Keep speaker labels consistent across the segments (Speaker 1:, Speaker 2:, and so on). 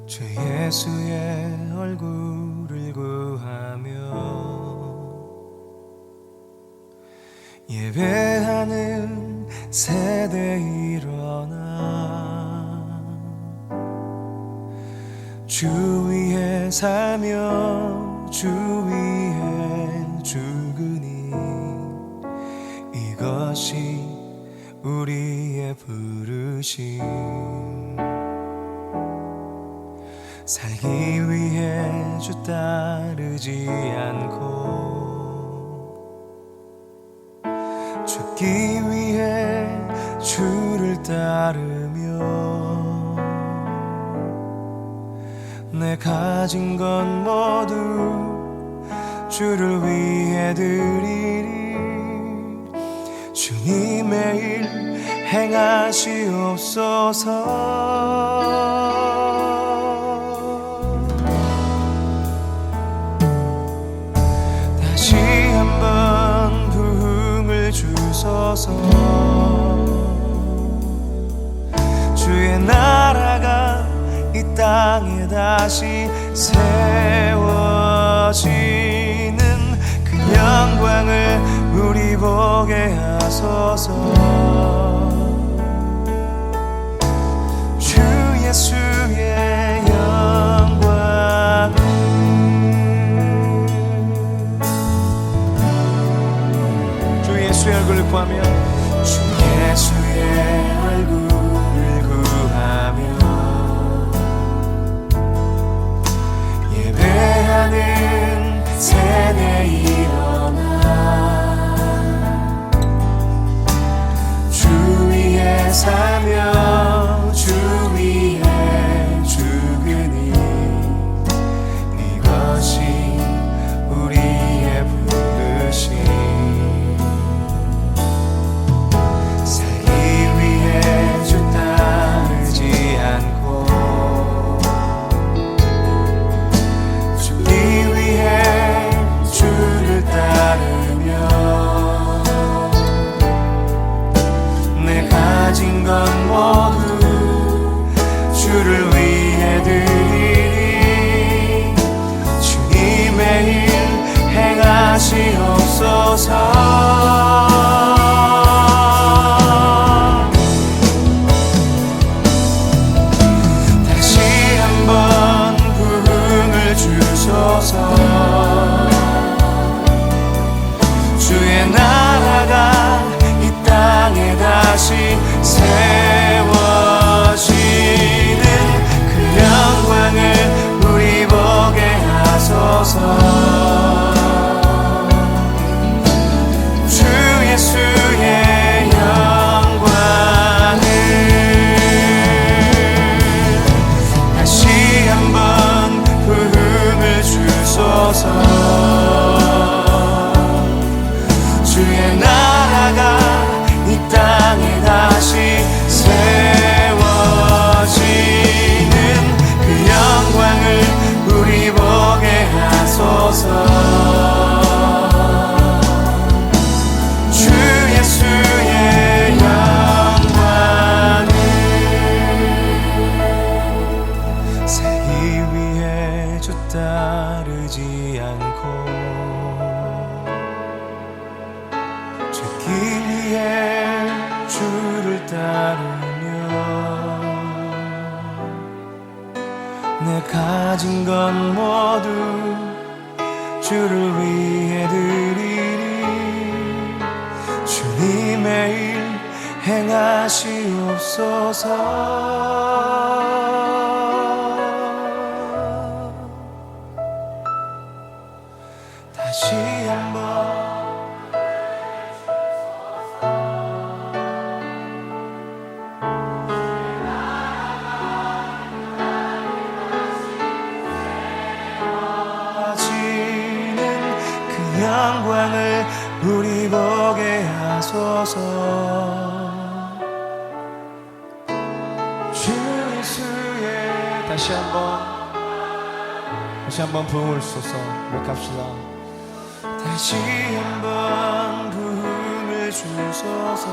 Speaker 1: 주 예수의 얼굴을 구하며 예배하는 세대 일어나 주 위에 살며 주 위에 죽으니 이것이 우리의 부르심. 살기 위해 주 따르지 않고 죽기 위해 주를 따르며 내 가진 건 모두 주를 위해 드리리. 주님의 일 행하시옵소서. 다시 한번 부흥을 주소서. 주의 나라가 이 땅에 다시 세워지는 그 영광을 우리 보게 하소서. 주 예수의 영광 주 예수의 얼굴을 구하며 주 예수의 얼굴을 구하며 예배하는 세대 일어나 주 위에 살며 주 위에 죽으니 이것이 우리의 부르심. 살기 위해 주 따르지 않고 죽기 위해 주를 따르며 내 가진 건 모두 주를 위해 드리리. 주님의 일 행하시옵소서. 다시 한번 부흥을 주소서. 주의 나라가 이 땅에 다시 세워지는 그 영광을 우리 보게 하소서. 주 예수의 영광을 다시 한번 부흥을 주소서. 주의 나라가 이 땅에 다시 세워지는 그 영광을 우리 보게 하소서. 주 예수의 영광을 살기 위해 주 따르지 않고 죽기 위해 주를 따르며 내 가진 건 모두 주를 위해 드리리. 주님의 일 행하시옵소서. 다시 한번 영광을 우리 보게 하소서. 주 예수의 다시 한번 부흥을 주소서. 고백합시다. 다시 한번 부흥을 주소서.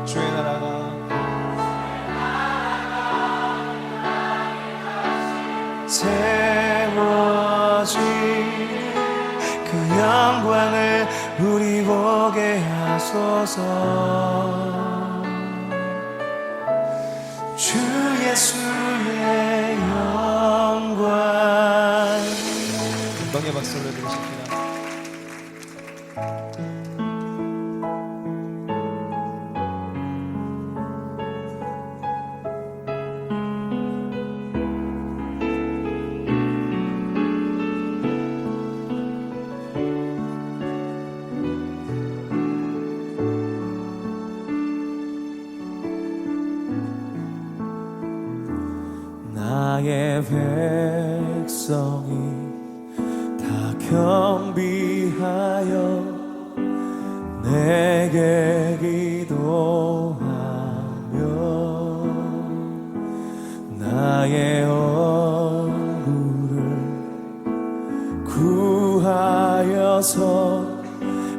Speaker 1: 주의 나라가 세워지는 그 영광을 우리 보게 하소서. 주 예수의 영광. 금방의 박수 올려드리십니다. 나의 백성이 다 겸비하여 내게 기도하며 나의 얼굴을 구하여서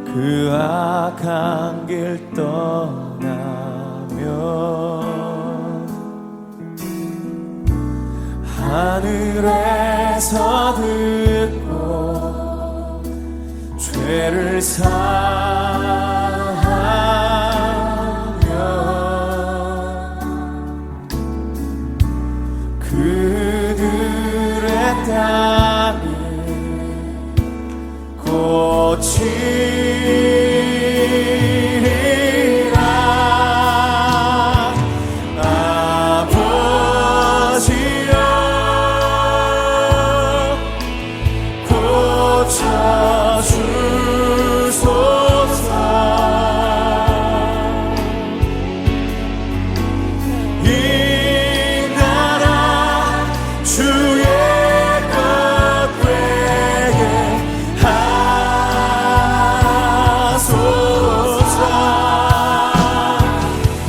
Speaker 1: 그 악한 길 떠나며 하늘에서 듣고 죄를 사하며 그들의 땅을 고치리라. 아버지여 고쳐주소서. 이 나라 주의 것 되게 하소서.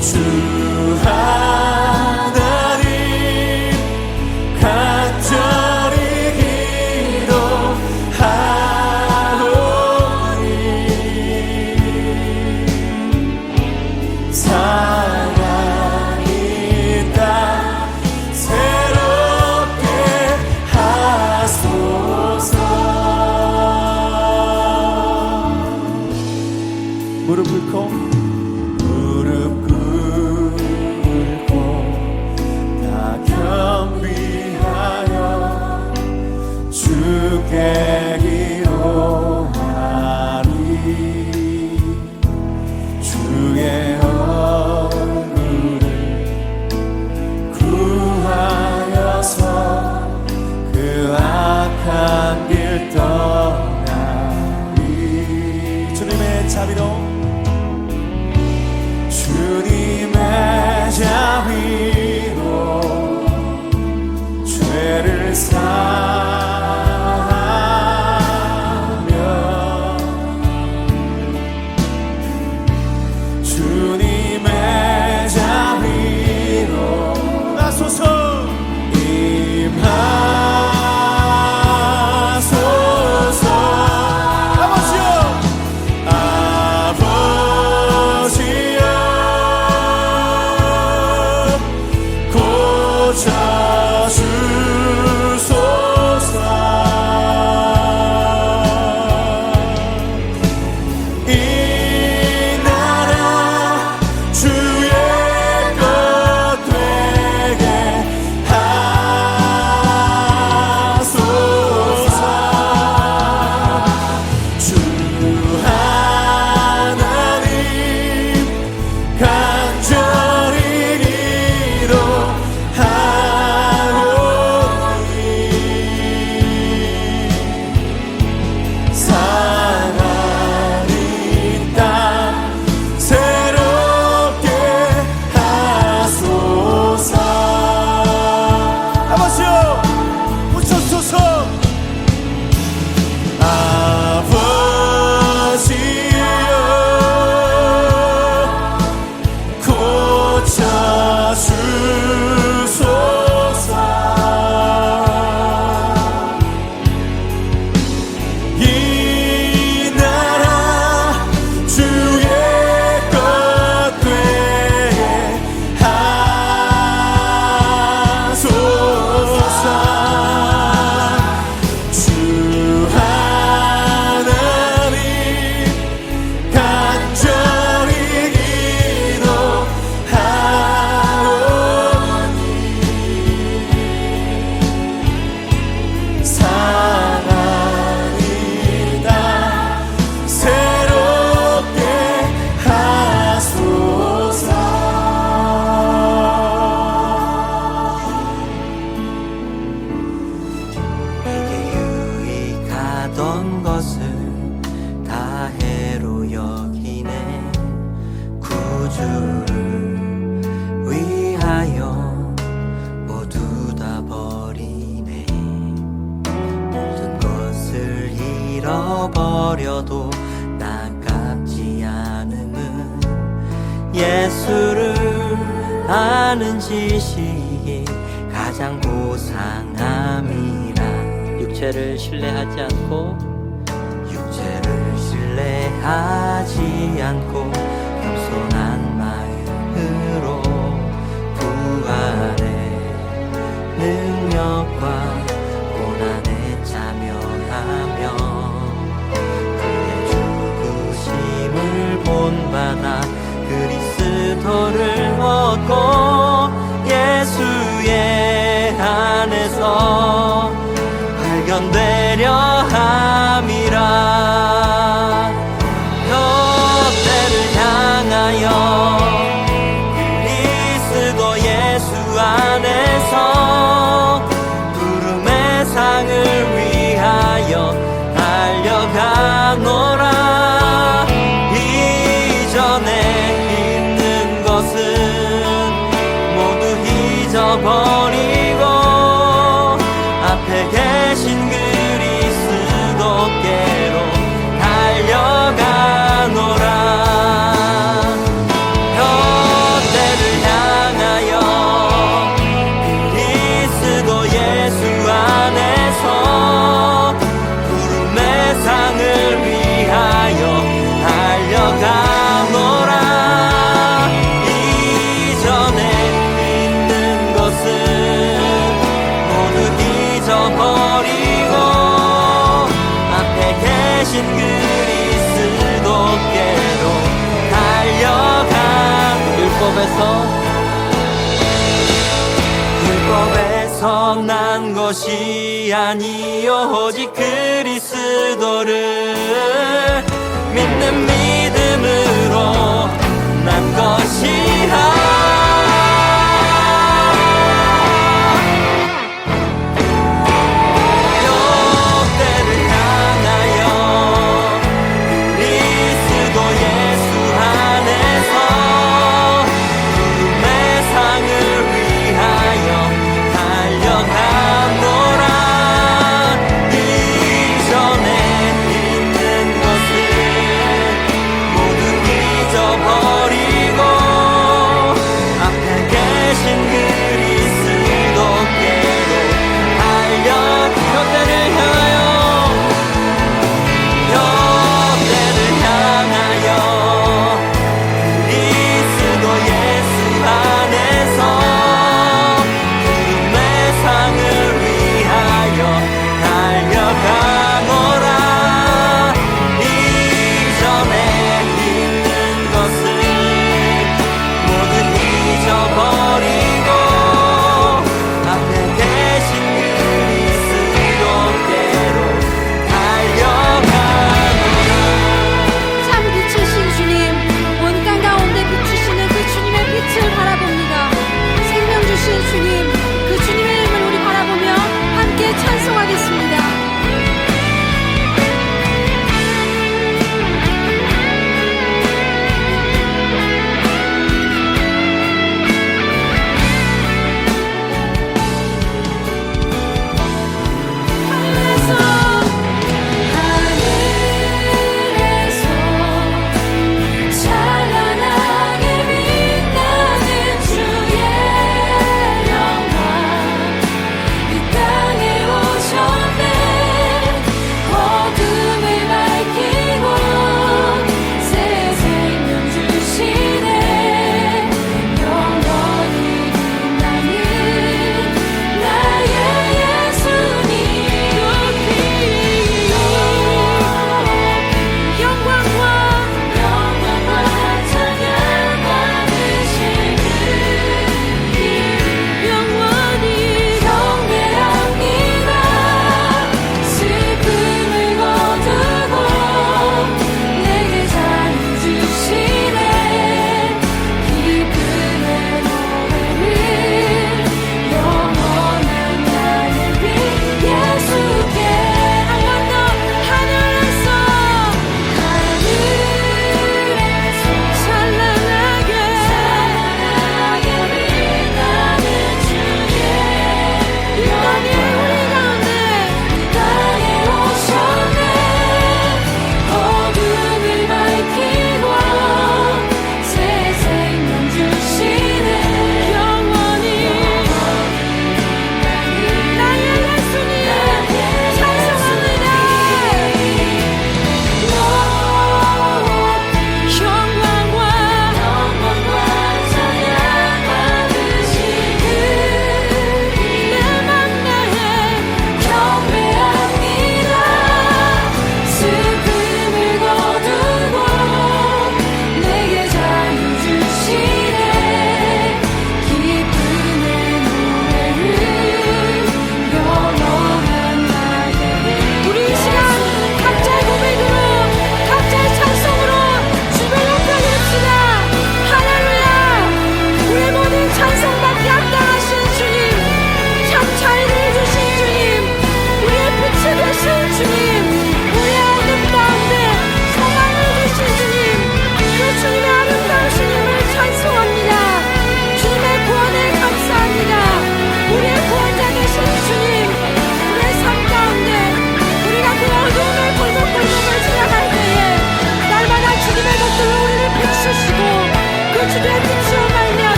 Speaker 1: 주 하나님 간절히 기도하오니 사랑이 땅 새롭게 하소서. 무릎 꿇고 다 겸비하여 주께 기도하리. 주의 얼굴을 구하여서 그 악한 길 떠나리. 주님의 자비로 주님의 자비로 죄를 사하며 주님의 자비로 나소서. 임하소서. 아버지여 아버지여 고쳐주소서. 이 나라 주의 것 되게 하소서. 주 하나님 간절히 기도하오니
Speaker 2: 잃어버려도 나깝지 않음은 예수를 아는 지식이 가장 고상함이라. 육체를 신뢰하지 않고 겸손한 마음으로 부활의 능력과 고난에 참여하며 그의 죽으심을 본받아 그리스도를 얻고 예수의 안에서 발견되려 함이라. 뼈대를 향하여 그리스도 예수 안에서 부름의 상을 위하여 달려가노라. 이전에 있는 것은 모두 잊어버리고 앞에 계신 그리스도께로 달려가노라. 뼈대를 향하여 그리스도 예수 안에서 부름의 상을 위하여 달려가노라. 이전에 있는 것은 모두 잊어버리고 앞에 계신 그리스도께로 달려가. 율법에서 난 것이 아니요 오직 그리스도를 믿는 믿음으로 난 것이라.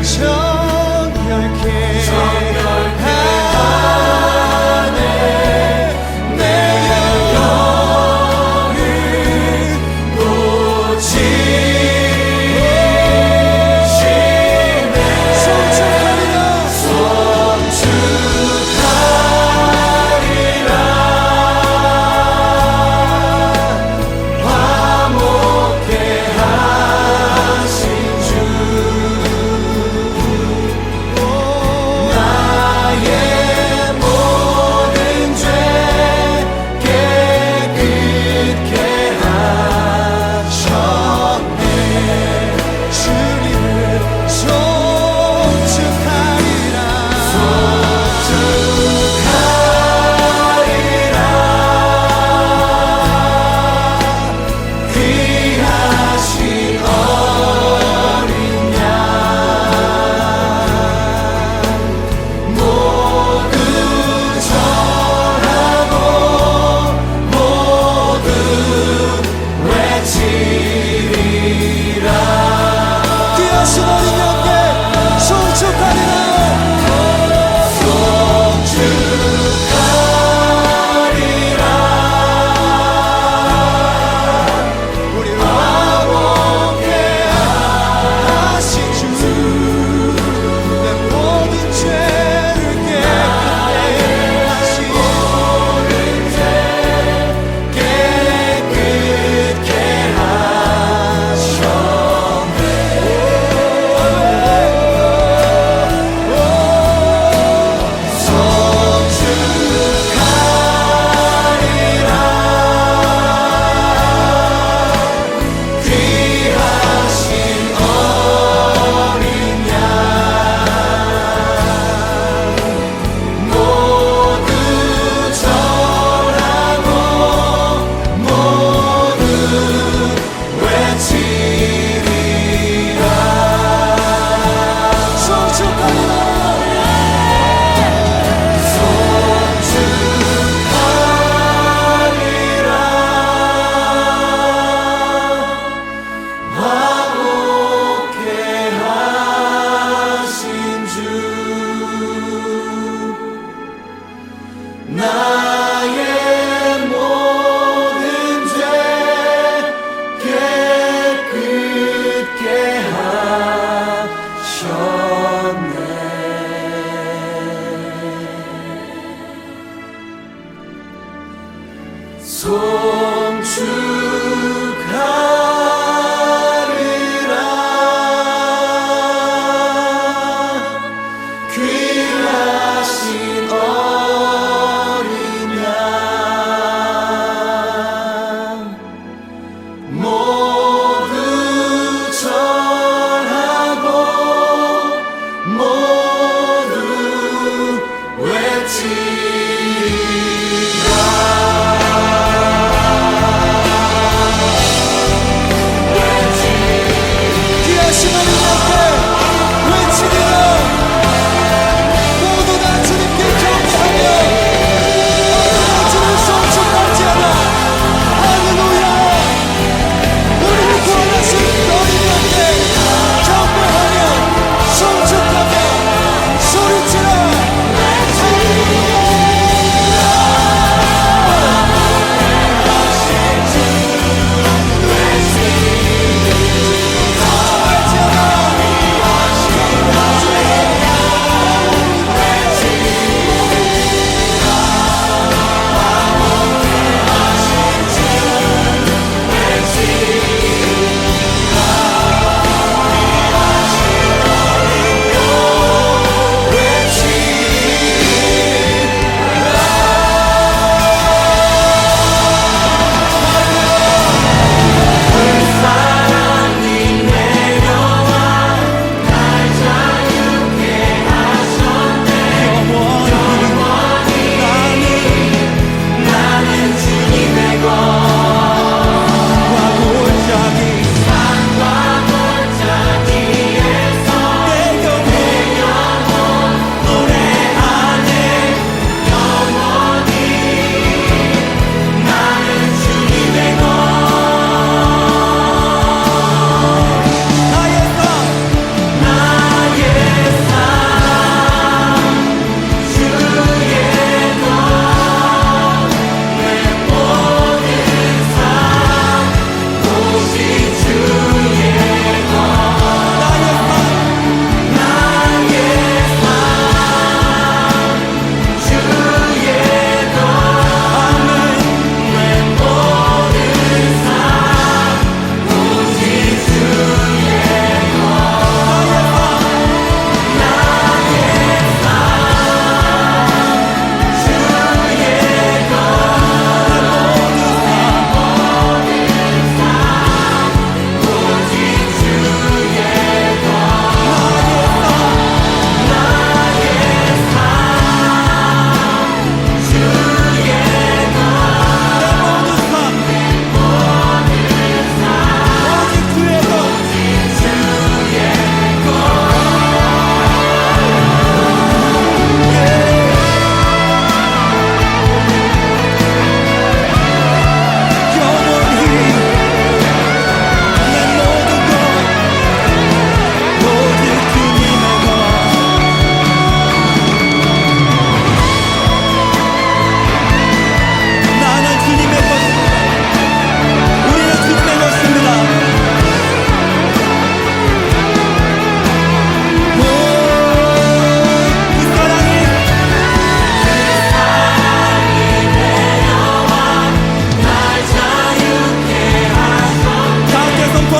Speaker 1: 깨끗게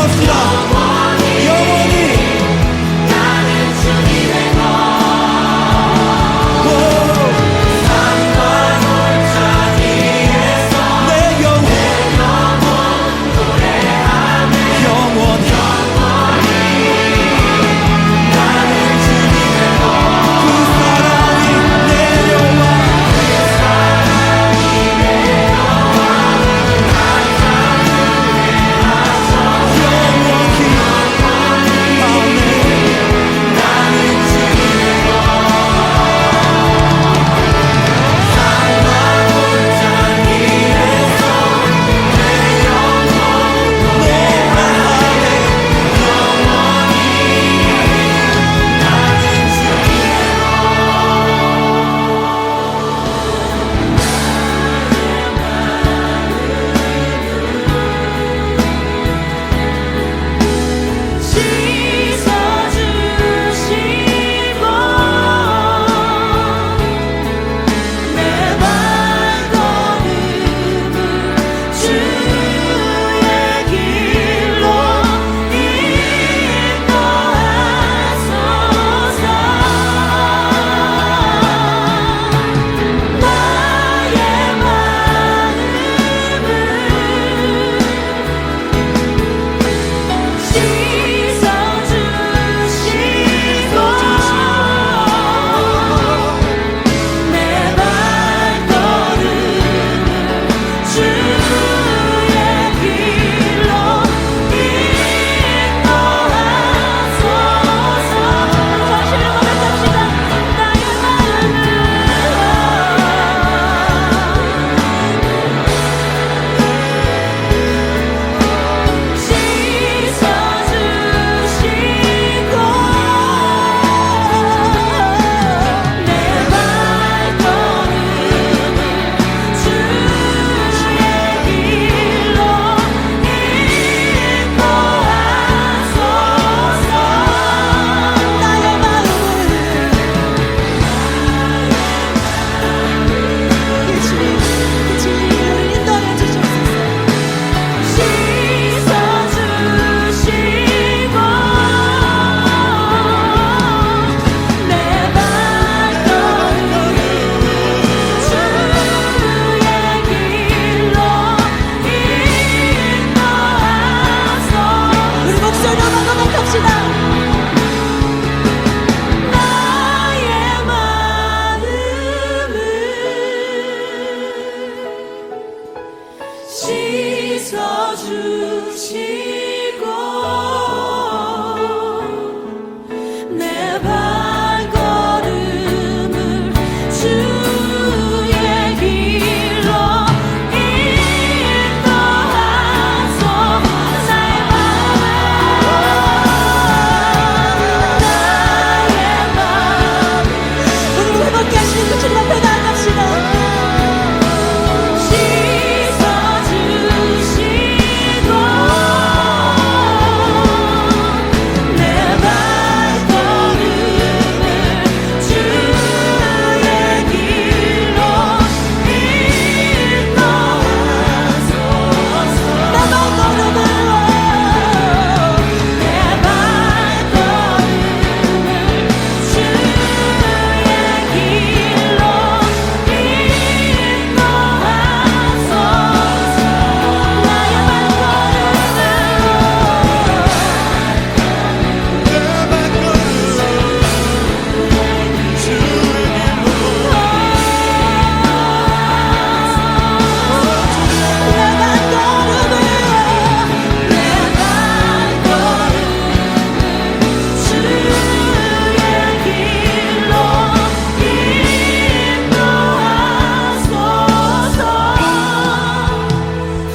Speaker 1: 고백합시다. 영원히
Speaker 2: 나는 주님의 것 산과 골짜 위에서
Speaker 1: 내 영혼
Speaker 2: 노래하네
Speaker 1: 영원히
Speaker 2: 나는 주님의 것
Speaker 1: 그 사랑이 내려와
Speaker 2: 씻어주시고 내 발걸음을 주의 길로 인도하소서 나의 마음을 씻어주시고 내 발걸음을 주의 길로 인도하소서 다시 고백합시다. 나의 마음을 씻어주시고 내 발걸음을 주의 길로 인도하소서 나의 마음을 예수님 그 진리를 인도해 주시옵소서 씻어주시고 내 발걸음을 주의 길로 인도하소서 우리 목소리로 고백합시다. 나의 마음을 씻어주시고 내 발걸음을 주의 길로 인도하소서 나의 마음 오늘 회복케 하시는 그 주님 앞에 나아갑시다. 씻어주시고 내 발걸음을 주의 길로 인도하소서 내 발걸음을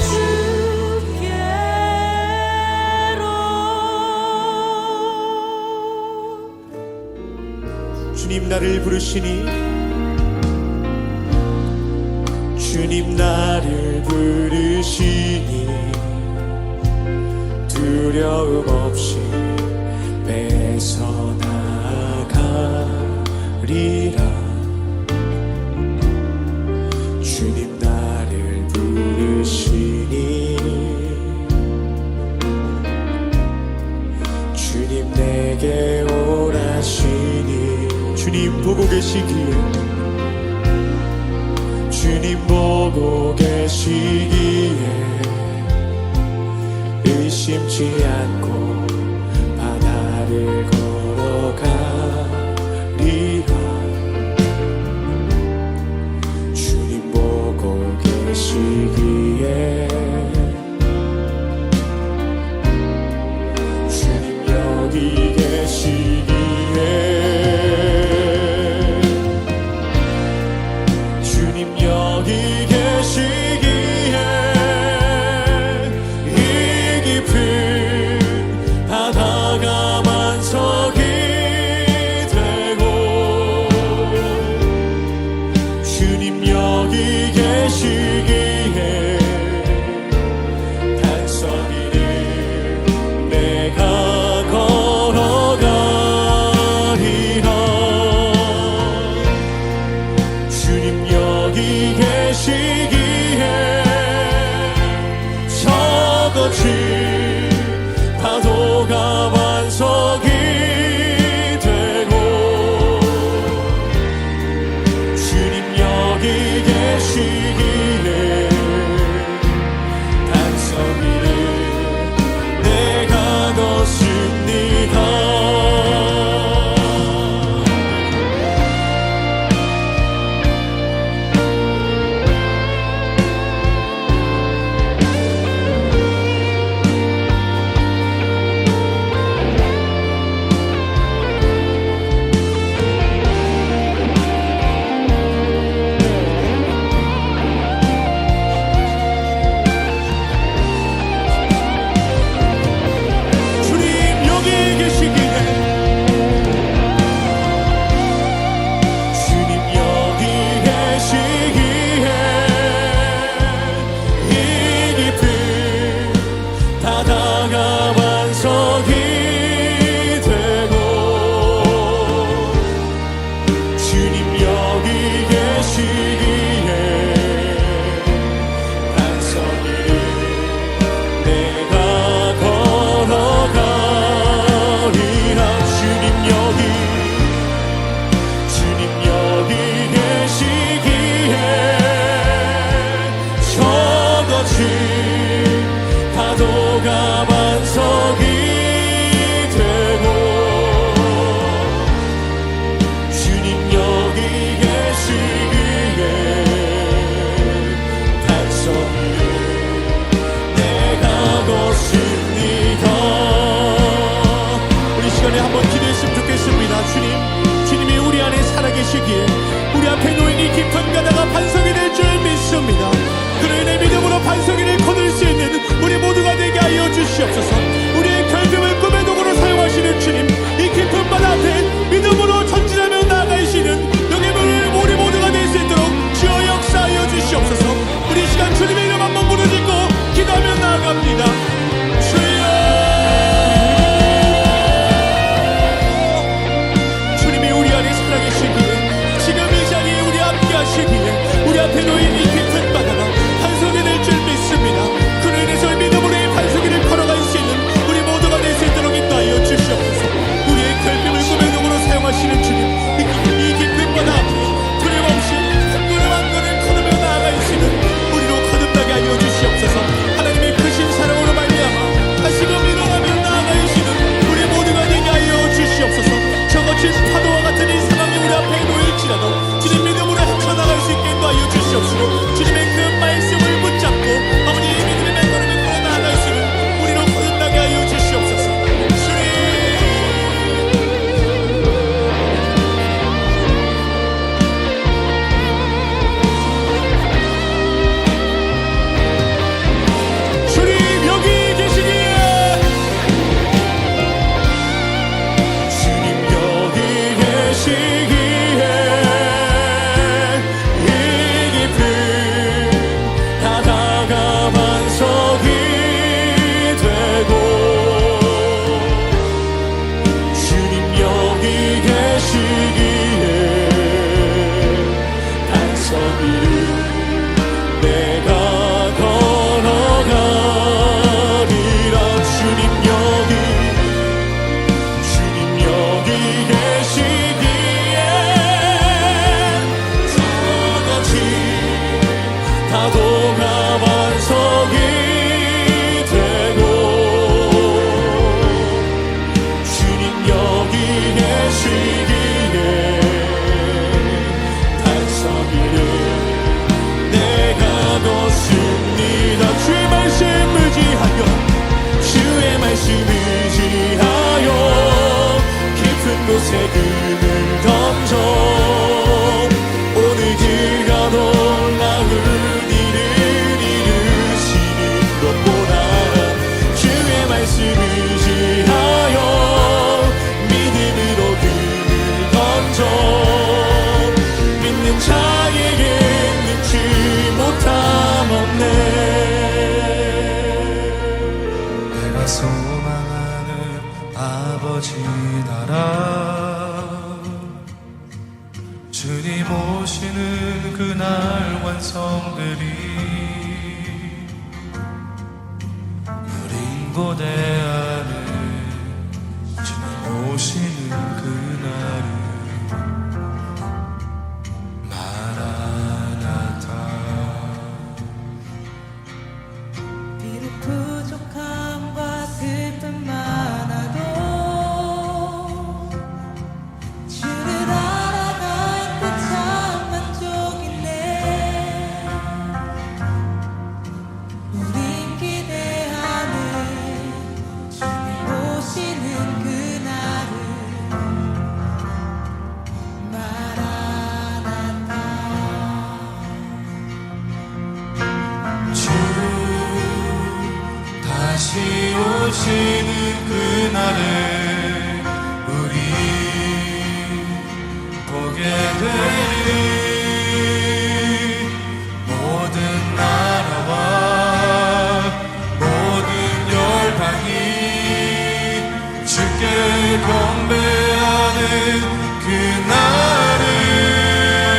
Speaker 2: 주의 길로
Speaker 1: 주님 나를 부르시니 주님 나를 부르시니 두려움 없이 뺏어나가리라. 주님 나를 부르시니 내게 오라시니 주님 보고 계시기에 주님 보고 계시기에 의심치 않고 바다를 걸어가리라 주님 보고 계시기에 주님 여기 계시기에 주님 여기 계시기에 이 깊은 바다가 만석이 되고 주님 여기 계시기에 단서기를 내가 걸어가리라 주님 여기 계시기에 저거친 파도가 반석이 되고 주님 여기 계시기에 단서기를 내가 걷습니다 주님 여기 계시기에 주님 여기 계시기에 이 깊은 바다가 반석이 되고 주님 여기 계시기에 반석이를 내가 걸어가리라 주님 여기 계시기에 저거친 파도가 반석이
Speaker 3: 아버지 나라 주님 오시는 그날 완성되리 우린 고대하네 주님 오시는 그날을 마라나타
Speaker 2: 비록 부족함과 슬픔 많아도 주를 알아갈 때 참 만족이네. 우린 기대하는 주님 오시는 그날을 마라나타.
Speaker 3: 주 다시 오시는 그날에 우리 보게 되리 모든 나라와 모든 열방이 주께 경배하는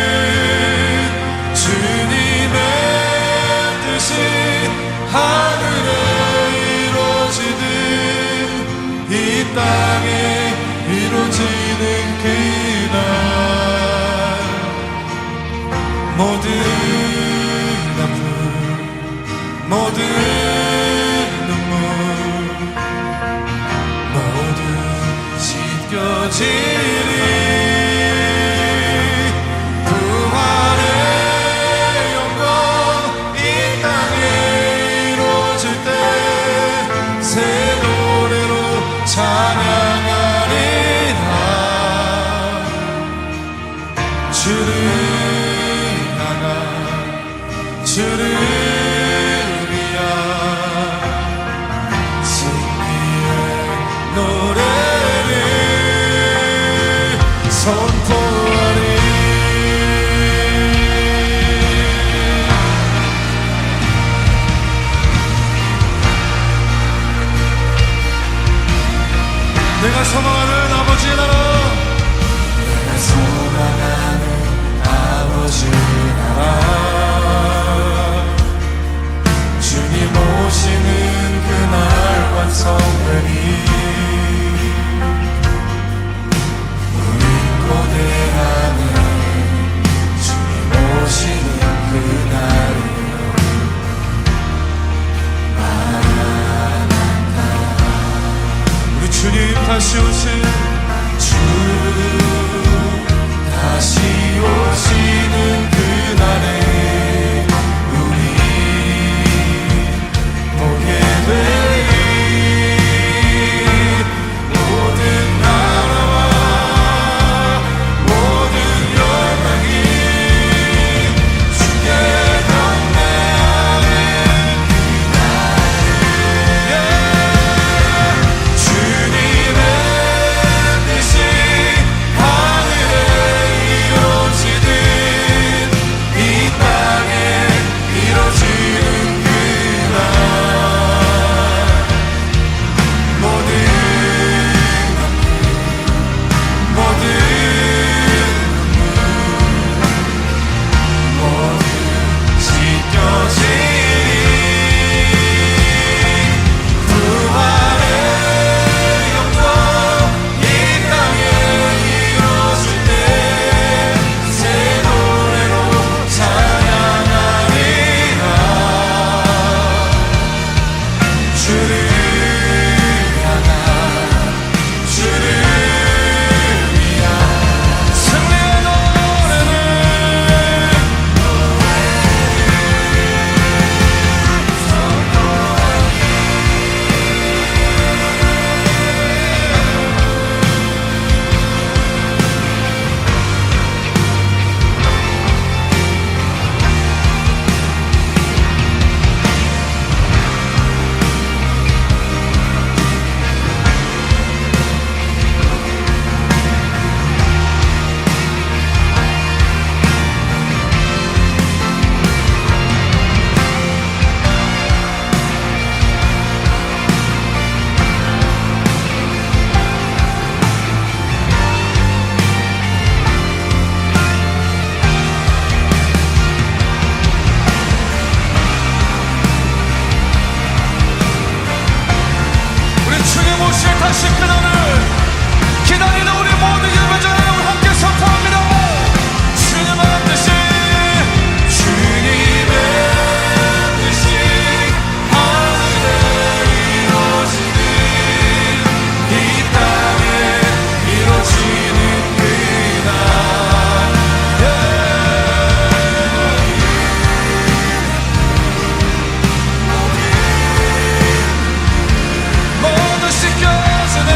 Speaker 3: 그날은 주님의 뜻이 하늘에 이루어지듯 이 땅에 이루어지는 그날 모든 아픔 모든 눈물 모두 씻겨지리 부활의 영광 이 땅에 이루어질 때 새 노래로 찬양하리라 주를 향한 주를 위한 승리의 노래를 선포하리 내가 소망하는 아버지의 나라 내가 소망하는 아버지의 나라 주님 오시는 그날 완성되리 우린 고대하는 주님 오시는 그날을 우리 주님 다시 오신 주 다시 오시는 그날에 우리 보게 되리 모든 나라와 모든 열방이 주께 경배하는 그날에 주님의 뜻이 하늘에 이루어지듯 이 땅 오실 다시 그날을 기다리는 우리 모든 예배자를 함께 선포합니다. 주님 반드시 주님의 뜻이 하늘에 이루어지는 이 땅에 이루어지는 그날 모두 씻겨지네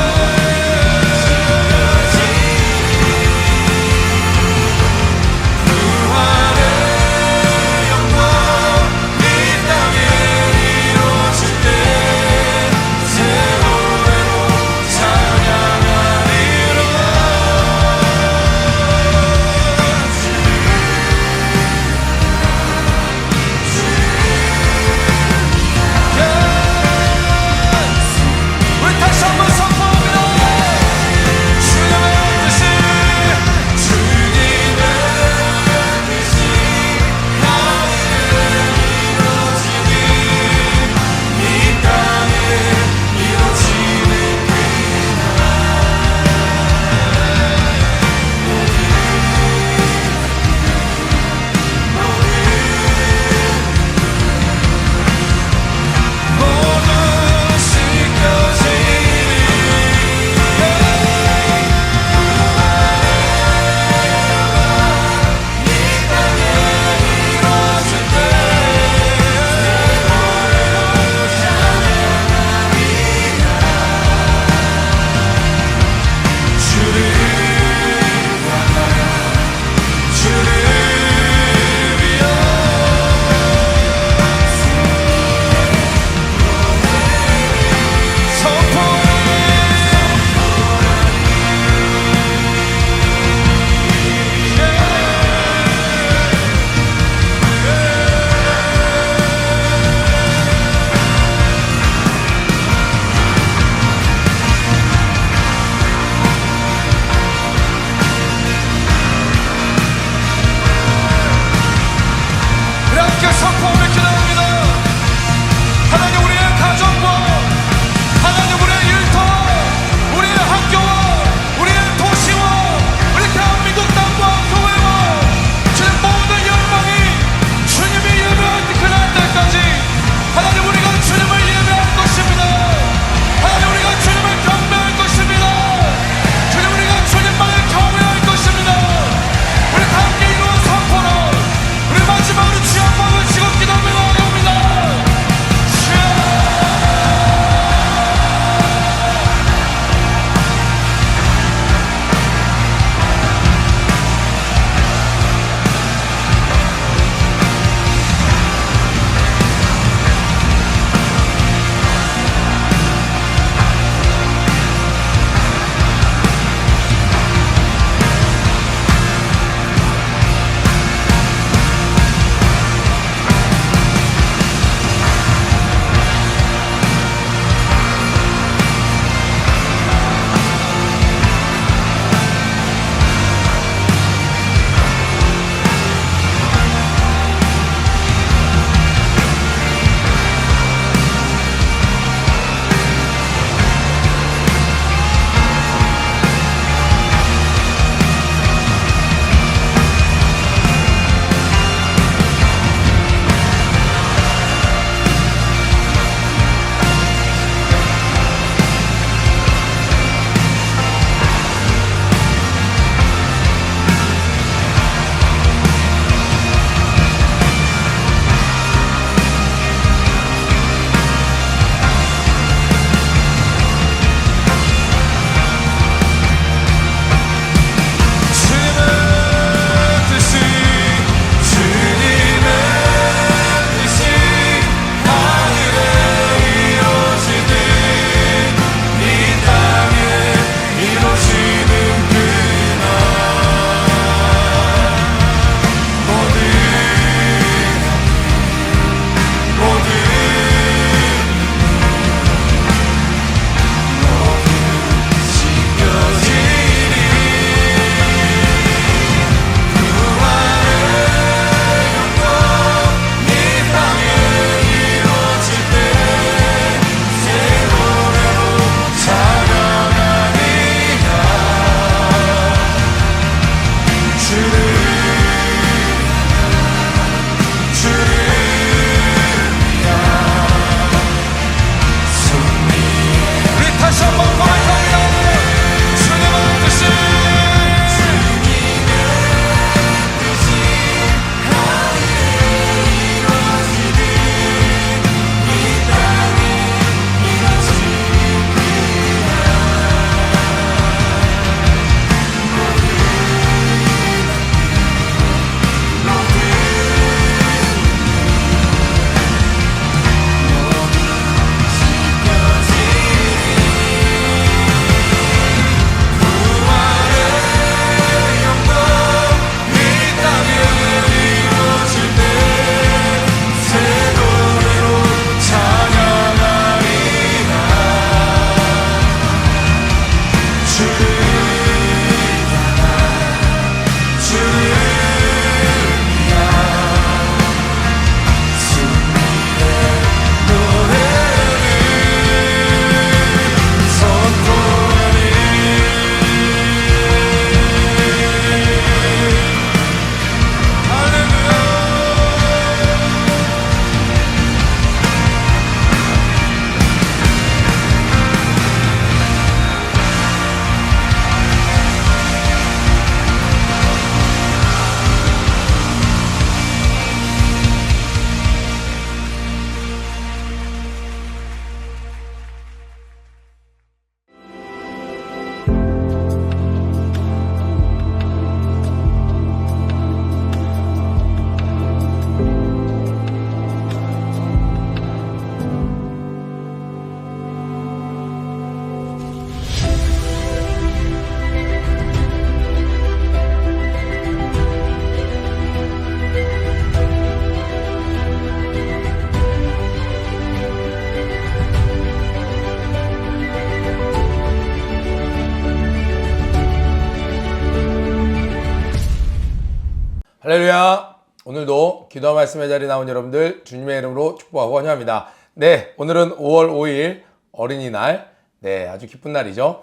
Speaker 4: 할렐루야. 오늘도 기도와 말씀의 자리에 나온 여러분들 주님의 이름으로 축복하고 환영합니다. 네, 오늘은 5월 5일 어린이날. 네, 아주 기쁜 날이죠.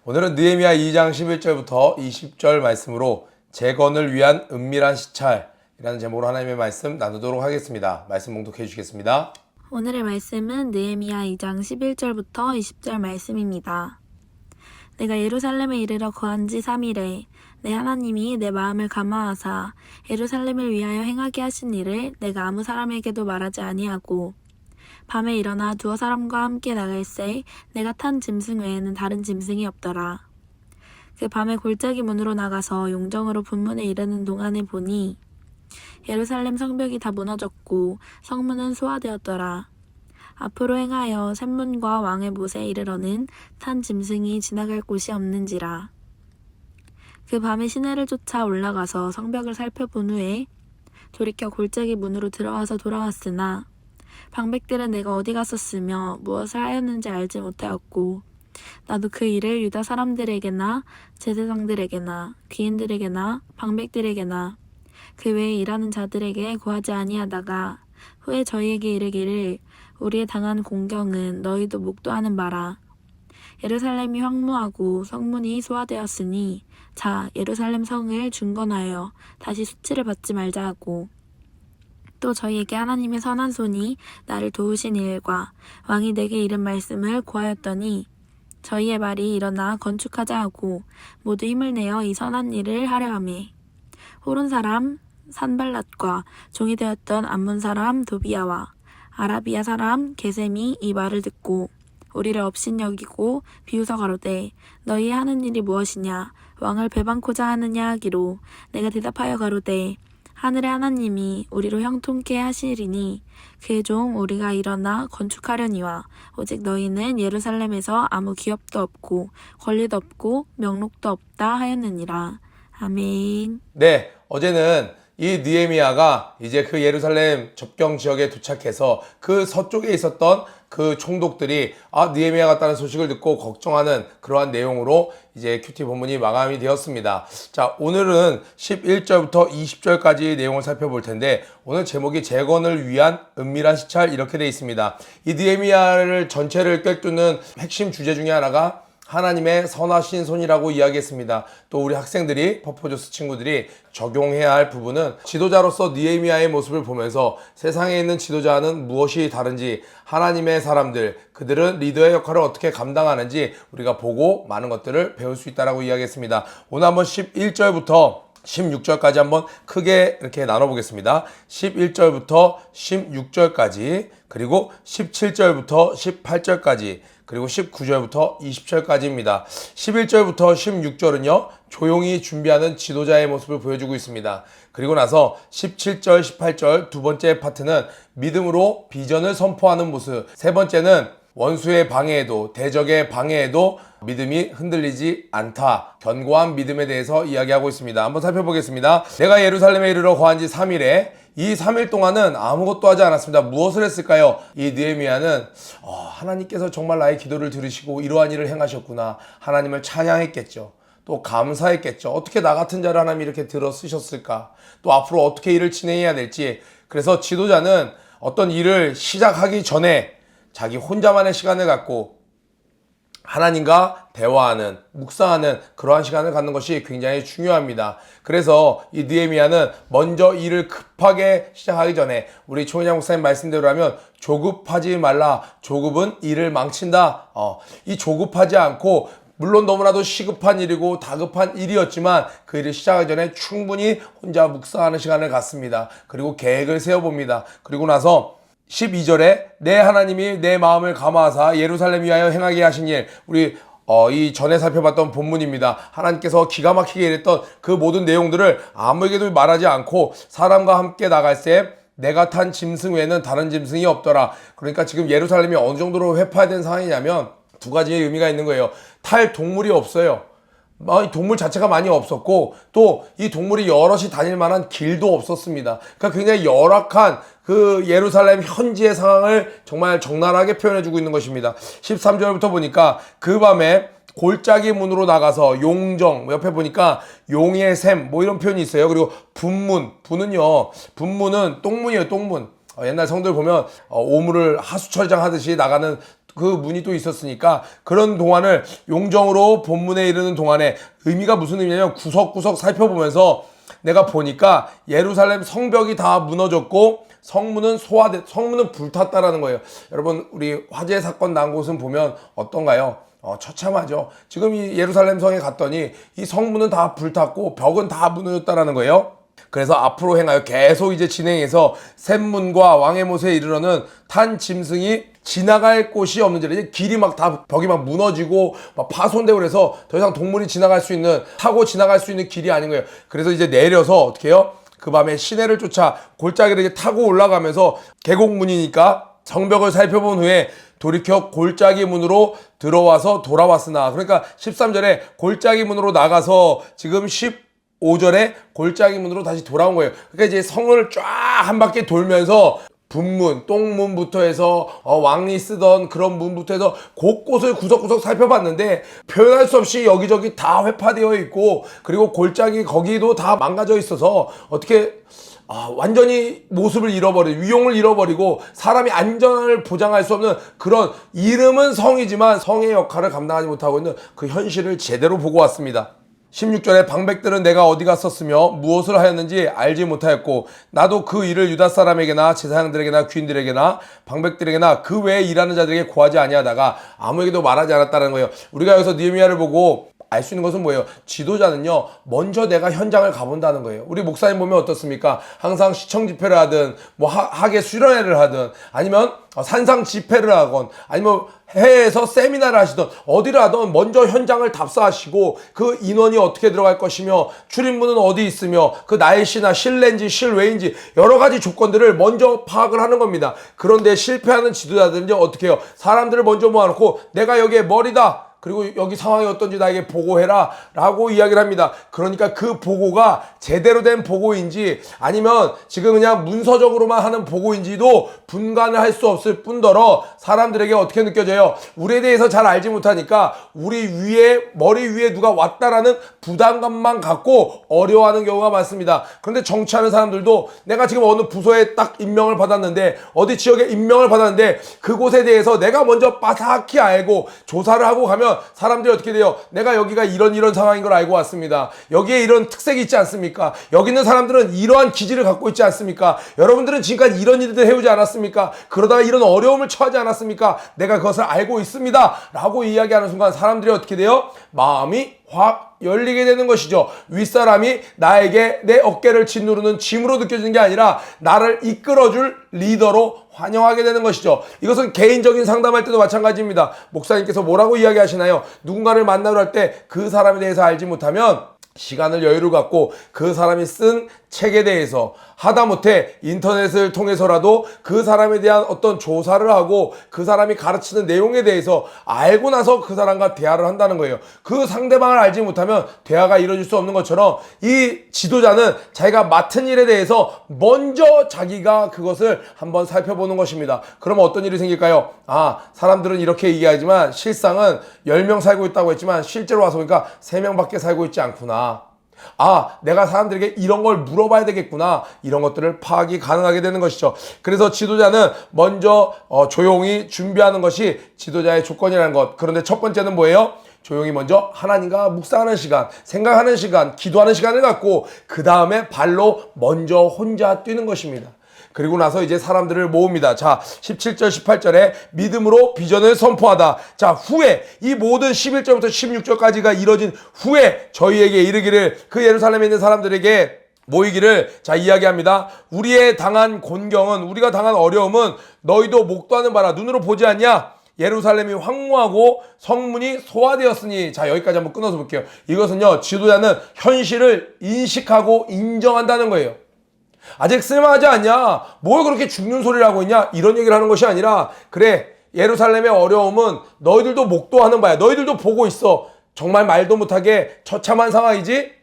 Speaker 4: 오늘은 느헤미야 2장 11절부터 20절 말씀으로 재건을 위한 은밀한 시찰이라는 제목으로 하나님의 말씀 나누도록 하겠습니다. 말씀 봉독해 주시겠습니다.
Speaker 5: 오늘의 말씀은 느헤미야 2장 11절부터 20절 말씀입니다. 내가 예루살렘에 이르러 거한 지 3일에 내 하나님이 내 마음을 감화하사 예루살렘을 위하여 행하게 하신 일을 내가 아무 사람에게도 말하지 아니하고 밤에 일어나 두어 사람과 함께 나갈새 내가 탄 짐승 외에는 다른 짐승이 없더라. 그 밤에 골짜기 문으로 나가서 용정으로 분문에 이르는 동안에 보니 예루살렘 성벽이 다 무너졌고 성문은 소화되었더라. 앞으로 행하여 샘문과 왕의 못에 이르러는 탄 짐승이 지나갈 곳이 없는지라. 그 밤에 시내를 쫓아 올라가서 성벽을 살펴본 후에 돌이켜 골짜기 문으로 들어와서 돌아왔으나 방백들은 내가 어디 갔었으며 무엇을 하였는지 알지 못하였고 나도 그 일을 유다 사람들에게나 제사장들에게나 귀인들에게나 방백들에게나 그 외에 일하는 자들에게 고하지 아니하다가 후에 저희에게 이르기를 우리의 당한 공경은 너희도 목도하는 바라. 예루살렘이 황무하고 성문이 소화되었으니 자 예루살렘 성을 중건하여 다시 수치를 받지 말자 하고 또 저희에게 하나님의 선한 손이 나를 도우신 일과 왕이 내게 이른 말씀을 고하였더니 저희의 말이 일어나 건축하자 하고 모두 힘을 내어 이 선한 일을 하려 하매 호론 사람 산발랏과 종이 되었던 암몬 사람 도비야와 아라비아 사람 게셈이 이 말을 듣고 우리를 업신여기고 비웃어 가로되 너희 하는 일이 무엇이냐 왕을 배반코자 하느냐 하기로 내가 대답하여 가로되 하늘의 하나님이 우리로 형통케 하시리니 그의 종 우리가 일어나 건축하려니와 오직 너희는 예루살렘에서 아무 기업도 없고 권리도 없고 명록도 없다 하였느니라. 아멘.
Speaker 4: 네, 어제는 이 느헤미야가 이제 그 예루살렘 접경 지역에 도착해서 그 서쪽에 있었던 그 총독들이 느헤미야 같다는 소식을 듣고 걱정하는 그러한 내용으로 이제 큐티 본문이 마감이 되었습니다. 자, 오늘은 11절부터 20절까지 내용을 살펴볼 텐데 오늘 제목이 재건을 위한 은밀한 시찰 이렇게 되어 있습니다. 이 느헤미야를 전체를 꿰뚫는 핵심 주제 중에 하나가 하나님의 선하신 손이라고 이야기했습니다. 또 우리 학생들이 퍼포조스 친구들이 적용해야 할 부분은 지도자로서 느헤미야의 모습을 보면서 세상에 있는 지도자는 무엇이 다른지 하나님의 사람들 그들은 리더의 역할을 어떻게 감당하는지 우리가 보고 많은 것들을 배울 수 있다고 이야기했습니다. 오늘 한번 11절부터 16절까지 한번 크게 이렇게 나눠보겠습니다. 11절부터 16절까지 그리고 17절부터 18절까지 그리고 19절부터 20절까지입니다. 11절부터 16절은요. 조용히 준비하는 지도자의 모습을 보여주고 있습니다. 그리고 나서 17절, 18절 두 번째 파트는 믿음으로 비전을 선포하는 모습. 세 번째는 원수의 방해에도 대적의 방해에도 믿음이 흔들리지 않다. 견고한 믿음에 대해서 이야기하고 있습니다. 한번 살펴보겠습니다. 내가 예루살렘에 이르러 거한 지 3일에 이 3일 동안은 아무것도 하지 않았습니다. 무엇을 했을까요? 이 느헤미야는 하나님께서 정말 나의 기도를 들으시고 이러한 일을 행하셨구나. 하나님을 찬양했겠죠. 또 감사했겠죠. 어떻게 나 같은 자를 하나님이 이렇게 들어 쓰셨을까? 또 앞으로 어떻게 일을 진행해야 될지. 그래서 지도자는 어떤 일을 시작하기 전에 자기 혼자만의 시간을 갖고 하나님과 대화하는, 묵상하는 그러한 시간을 갖는 것이 굉장히 중요합니다. 그래서 이 느헤미야는 먼저 일을 급하게 시작하기 전에 우리 총회장 목사님 말씀대로라면 조급하지 말라. 조급은 일을 망친다. 이 조급하지 않고 물론 너무나도 시급한 일이고 다급한 일이었지만 그 일을 시작하기 전에 충분히 혼자 묵상하는 시간을 갖습니다. 그리고 계획을 세워봅니다. 그리고 나서 12절에 내 하나님이 내 마음을 감화하사 예루살렘 위하여 행하게 하신 일 우리 이 전에 살펴봤던 본문입니다. 하나님께서 기가 막히게 이랬던 그 모든 내용들을 아무에게도 말하지 않고 사람과 함께 나갈새 내가 탄 짐승 외에는 다른 짐승이 없더라. 그러니까 지금 예루살렘이 어느 정도로 회파된 상황이냐면 두 가지의 의미가 있는 거예요. 탈 동물이 없어요. 동물 자체가 많이 없었고 또 이 동물이 여럿이 다닐 만한 길도 없었습니다. 그러니까 굉장히 열악한 그 예루살렘 현지의 상황을 정말 적나라하게 표현해주고 있는 것입니다. 13절부터 보니까 그 밤에 골짜기 문으로 나가서 용정, 옆에 보니까 용의 샘, 뭐 이런 표현이 있어요. 그리고 분문, 분문은 똥문이에요, 똥문. 옛날 성들 보면 오물을 하수처리장 하듯이 나가는 그 문이 또 있었으니까 그런 동안을 용정으로 본문에 이르는 동안에 의미가 무슨 의미냐면 구석구석 살펴보면서 내가 보니까 예루살렘 성벽이 다 무너졌고 성문은 불탔다라는 거예요. 여러분, 우리 화재 사건 난 곳은 보면 어떤가요? 처참하죠. 지금 이 예루살렘 성에 갔더니 이 성문은 다 불탔고 벽은 다 무너졌다라는 거예요. 그래서 앞으로 행하여 계속 이제 진행해서 샘문과 왕의 못에 이르러는 탄 짐승이 지나갈 곳이 없는지라, 이제 길이 막 다 벽이 막 무너지고 막 파손되고 그래서 더 이상 동물이 타고 지나갈 수 있는 길이 아닌 거예요. 그래서 이제 내려서 어떻게 해요? 그 밤에 시내를 쫓아 골짜기를 이제 타고 올라가면서 계곡문이니까 성벽을 살펴본 후에 돌이켜 골짜기 문으로 들어와서 돌아왔으나, 그러니까 13절에 골짜기 문으로 나가서 지금 15절에 골짜기 문으로 다시 돌아온 거예요. 그러니까 이제 성을 쫙 한 바퀴 돌면서 분문, 똥문부터 해서 왕이 쓰던 그런 문부터 해서 곳곳을 구석구석 살펴봤는데 표현할 수 없이 여기저기 다 회파되어 있고, 그리고 골짜기 거기도 다 망가져 있어서 어떻게 완전히 모습을 잃어버리고 위용을 잃어버리고 사람이 안전을 보장할 수 없는 그런, 이름은 성이지만 성의 역할을 감당하지 못하고 있는 그 현실을 제대로 보고 왔습니다. 16절에 방백들은 내가 어디 갔었으며 무엇을 하였는지 알지 못하였고 나도 그 일을 유다 사람에게나 제사장들에게나 귀인들에게나 방백들에게나 그 외에 일하는 자들에게 고하지 아니하다가 아무에게도 말하지 않았다는 거예요. 우리가 여기서 느헤미야를 보고 알 수 있는 것은 뭐예요? 지도자는요, 먼저 내가 현장을 가본다는 거예요. 우리 목사님 보면 어떻습니까? 항상 시청 집회를 하든 뭐 학예 수련회를 하든 아니면 산상 집회를 하건 아니면 해외에서 세미나를 하시던 어디를 하던 먼저 현장을 답사하시고 그 인원이 어떻게 들어갈 것이며 출입문은 어디 있으며 그 날씨나 실내인지 실외인지 여러 가지 조건들을 먼저 파악을 하는 겁니다. 그런데 실패하는 지도자들은 어떻게 해요? 사람들을 먼저 모아놓고 내가 여기에 머리다, 그리고 여기 상황이 어떤지 나에게 보고해라 라고 이야기를 합니다. 그러니까 그 보고가 제대로 된 보고인지 아니면 지금 그냥 문서적으로만 하는 보고인지도 분간을 할 수 없을 뿐더러 사람들에게 어떻게 느껴져요? 우리에 대해서 잘 알지 못하니까 머리 위에 누가 왔다라는 부담감만 갖고 어려워하는 경우가 많습니다. 그런데 정치하는 사람들도 내가 지금 어느 부서에 딱 임명을 받았는데, 어디 지역에 임명을 받았는데 그곳에 대해서 내가 먼저 빠삭히 알고 조사를 하고 가면 사람들이 어떻게 돼요? 내가 여기가 이런 상황인 걸 알고 왔습니다. 여기에 이런 특색이 있지 않습니까? 여기 있는 사람들은 이러한 기질을 갖고 있지 않습니까? 여러분들은 지금까지 이런 일들 해오지 않았습니까? 그러다가 이런 어려움을 처하지 않았습니까? 내가 그것을 알고 있습니다 라고 이야기하는 순간 사람들이 어떻게 돼요? 마음이 확 열리게 되는 것이죠. 윗사람이 나에게 내 어깨를 짓누르는 짐으로 느껴지는 게 아니라 나를 이끌어줄 리더로 환영하게 되는 것이죠. 이것은 개인적인 상담할 때도 마찬가지입니다. 목사님께서 뭐라고 이야기하시나요? 누군가를 만나러 할 때 그 사람에 대해서 알지 못하면 시간을 여유를 갖고 그 사람이 쓴 책에 대해서 하다못해 인터넷을 통해서라도 그 사람에 대한 어떤 조사를 하고 그 사람이 가르치는 내용에 대해서 알고 나서 그 사람과 대화를 한다는 거예요. 그 상대방을 알지 못하면 대화가 이루어질 수 없는 것처럼 이 지도자는 자기가 맡은 일에 대해서 먼저 자기가 그것을 한번 살펴보는 것입니다. 그러면 어떤 일이 생길까요? 사람들은 이렇게 얘기하지만 실상은 10명 살고 있다고 했지만 실제로 와서 보니까 3명밖에 살고 있지 않구나. 내가 사람들에게 이런 걸 물어봐야 되겠구나. 이런 것들을 파악이 가능하게 되는 것이죠. 그래서 지도자는 먼저 조용히 준비하는 것이 지도자의 조건이라는 것. 그런데 첫 번째는 뭐예요? 조용히 먼저 하나님과 묵상하는 시간, 생각하는 시간, 기도하는 시간을 갖고 그 다음에 발로 먼저 혼자 뛰는 것입니다. 그리고 나서 이제 사람들을 모읍니다. 자, 17절, 18절에 믿음으로 비전을 선포하다. 자, 후에 이 모든 11절부터 16절까지가 이뤄진 후에 저희에게 이르기를, 그 예루살렘에 있는 사람들에게 모이기를, 자, 이야기합니다. 우리의 당한 곤경은, 우리가 당한 어려움은 너희도 목도하는 바라. 눈으로 보지 않냐? 예루살렘이 황무하고 성문이 소화되었으니. 자, 여기까지 한번 끊어서 볼게요. 이것은요, 지도자는 현실을 인식하고 인정한다는 거예요. 아직 쓸만하지 않냐? 뭘 그렇게 죽는 소리를 하고 있냐? 이런 얘기를 하는 것이 아니라, 그래, 예루살렘의 어려움은 너희들도 목도하는 바야. 너희들도 보고 있어. 정말 말도 못하게 처참한 상황이지?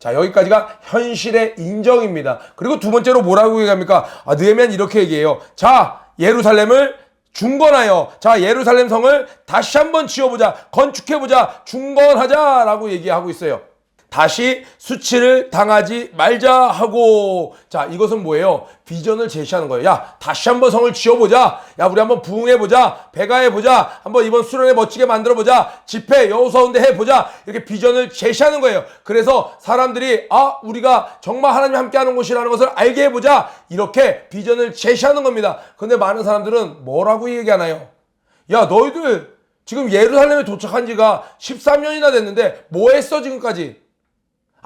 Speaker 4: 자, 여기까지가 현실의 인정입니다. 그리고 두 번째로 뭐라고 얘기합니까? 느헤미야는 이렇게 얘기해요. 자, 예루살렘을 중건하여 자 예루살렘 성을 다시 한번 지어보자, 건축해보자, 중건하자라고 얘기하고 있어요. 다시 수치를 당하지 말자 하고, 자 이것은 뭐예요? 비전을 제시하는 거예요. 야 다시 한번 성을 지어보자, 야 우리 한번 부흥해보자, 배가해보자, 한번 이번 수련회 멋지게 만들어보자, 집회 여호사운데 해보자, 이렇게 비전을 제시하는 거예요. 그래서 사람들이 우리가 정말 하나님 함께하는 곳이라는 것을 알게 해보자, 이렇게 비전을 제시하는 겁니다. 근데 많은 사람들은 뭐라고 얘기하나요? 야 너희들 지금 예루살렘에 도착한 지가 13년이나 됐는데 뭐 했어 지금까지?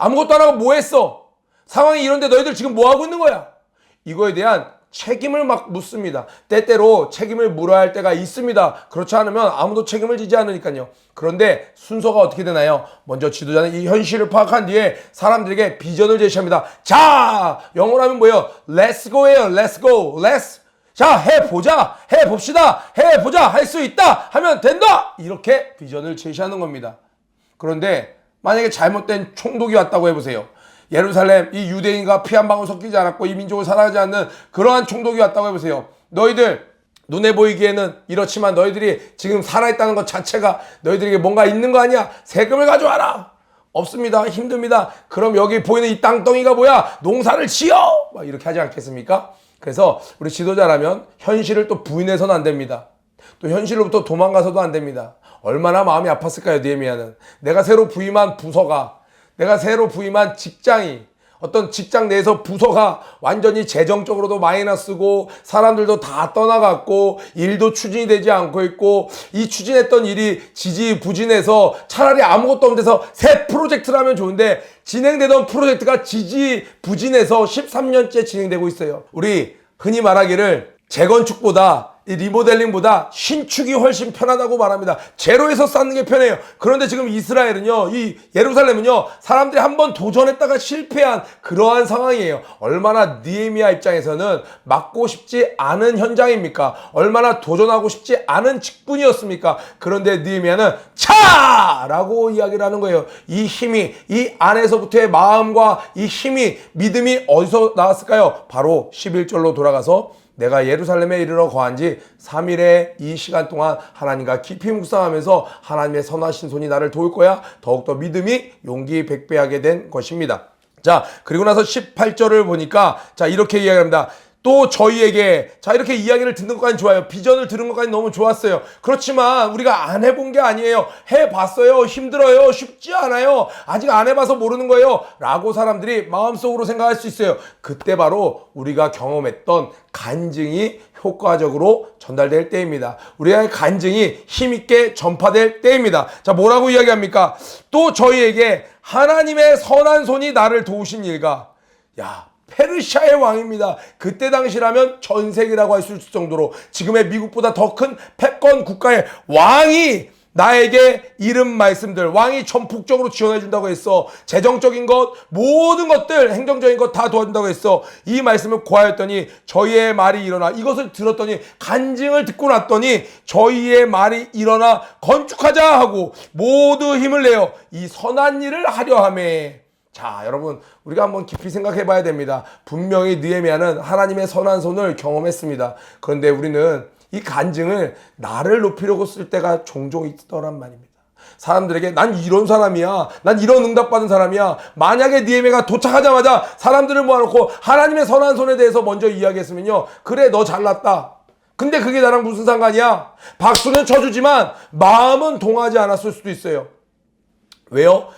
Speaker 4: 아무것도 안 하고 뭐 했어? 상황이 이런데 너희들 지금 뭐 하고 있는 거야? 이거에 대한 책임을 막 묻습니다. 때때로 책임을 물어야 할 때가 있습니다. 그렇지 않으면 아무도 책임을 지지 않으니까요. 그런데 순서가 어떻게 되나요? 먼저 지도자는 이 현실을 파악한 뒤에 사람들에게 비전을 제시합니다. 자, 영어로 하면 뭐예요? Let's go예요. Let's go. Let's. 자, 해보자. 해봅시다. 해보자. 할 수 있다. 하면 된다. 이렇게 비전을 제시하는 겁니다. 그런데 만약에 잘못된 총독이 왔다고 해보세요. 예루살렘 이 유대인과 피 한 방울 섞이지 않았고 이 민족을 사랑하지 않는 그러한 총독이 왔다고 해보세요. 너희들 눈에 보이기에는 이렇지만 너희들이 지금 살아있다는 것 자체가 너희들에게 뭔가 있는 거 아니야? 세금을 가져와라. 없습니다. 힘듭니다. 그럼 여기 보이는 이 땅덩이가 뭐야? 농사를 지어! 막 이렇게 하지 않겠습니까? 그래서 우리 지도자라면 현실을 또 부인해서는 안 됩니다. 또 현실로부터 도망가서도 안 됩니다. 얼마나 마음이 아팠을까요, 느헤미야는. 내가 새로 부임한 부서가, 내가 새로 부임한 직장이, 어떤 직장 내에서 부서가 완전히 재정적으로도 마이너스고 사람들도 다 떠나갔고 일도 추진이 되지 않고 있고 이 추진했던 일이 지지부진해서 차라리 아무것도 없는 데서 새 프로젝트라면 좋은데 진행되던 프로젝트가 지지부진해서 13년째 진행되고 있어요. 우리 흔히 말하기를 재건축보다 이 리모델링보다 신축이 훨씬 편하다고 말합니다. 제로에서 쌓는 게 편해요. 그런데 지금 이스라엘은요, 이 예루살렘은요, 사람들이 한번 도전했다가 실패한 그러한 상황이에요. 얼마나 느헤미야 입장에서는 막고 싶지 않은 현장입니까? 얼마나 도전하고 싶지 않은 직분이었습니까? 그런데 느헤미야는 차! 라고 이야기를 하는 거예요. 이 힘이, 이 안에서부터의 마음과 이 힘이, 믿음이 어디서 나왔을까요? 바로 11절로 돌아가서 내가 예루살렘에 이르러 거한 지 3일의 이 시간 동안 하나님과 깊이 묵상하면서 하나님의 선하신 손이 나를 도울 거야. 더욱더 믿음이 용기 백배하게 된 것입니다. 자, 그리고 나서 18절을 보니까 자, 이렇게 이야기합니다. 또 저희에게 자 이렇게 이야기를 듣는 것까지 좋아요. 비전을 들은 것까지 너무 좋았어요. 그렇지만 우리가 안 해본 게 아니에요. 해봤어요. 힘들어요. 쉽지 않아요. 아직 안 해봐서 모르는 거예요. 라고 사람들이 마음속으로 생각할 수 있어요. 그때 바로 우리가 경험했던 간증이 효과적으로 전달될 때입니다. 우리의 간증이 힘있게 전파될 때입니다. 자, 뭐라고 이야기합니까? 또 저희에게 하나님의 선한 손이 나를 도우신 일과 페르시아의 왕입니다. 그때 당시라면 전 세계라고 할 수 있을 정도로 지금의 미국보다 더 큰 패권 국가의 왕이 나에게 이른 말씀들, 왕이 전폭적으로 지원해 준다고 했어. 재정적인 것, 모든 것들, 행정적인 것 다 도와준다고 했어. 이 말씀을 고하였더니 저희의 말이 일어나, 이것을 들었더니 간증을 듣고 났더니 저희의 말이 일어나 건축하자 하고 모두 힘을 내어 이 선한 일을 하려 하매. 자, 여러분, 우리가 한번 깊이 생각해 봐야 됩니다. 분명히 느헤미야는 하나님의 선한 손을 경험했습니다. 그런데 우리는 이 간증을 나를 높이려고 쓸 때가 종종 있더란 말입니다. 사람들에게 난 이런 사람이야, 난 이런 응답받은 사람이야. 만약에 느헤미야가 도착하자마자 사람들을 모아놓고 하나님의 선한 손에 대해서 먼저 이야기했으면요, 그래 너 잘났다. 근데 그게 나랑 무슨 상관이야? 박수는 쳐주지만 마음은 동하지 않았을 수도 있어요. 왜요?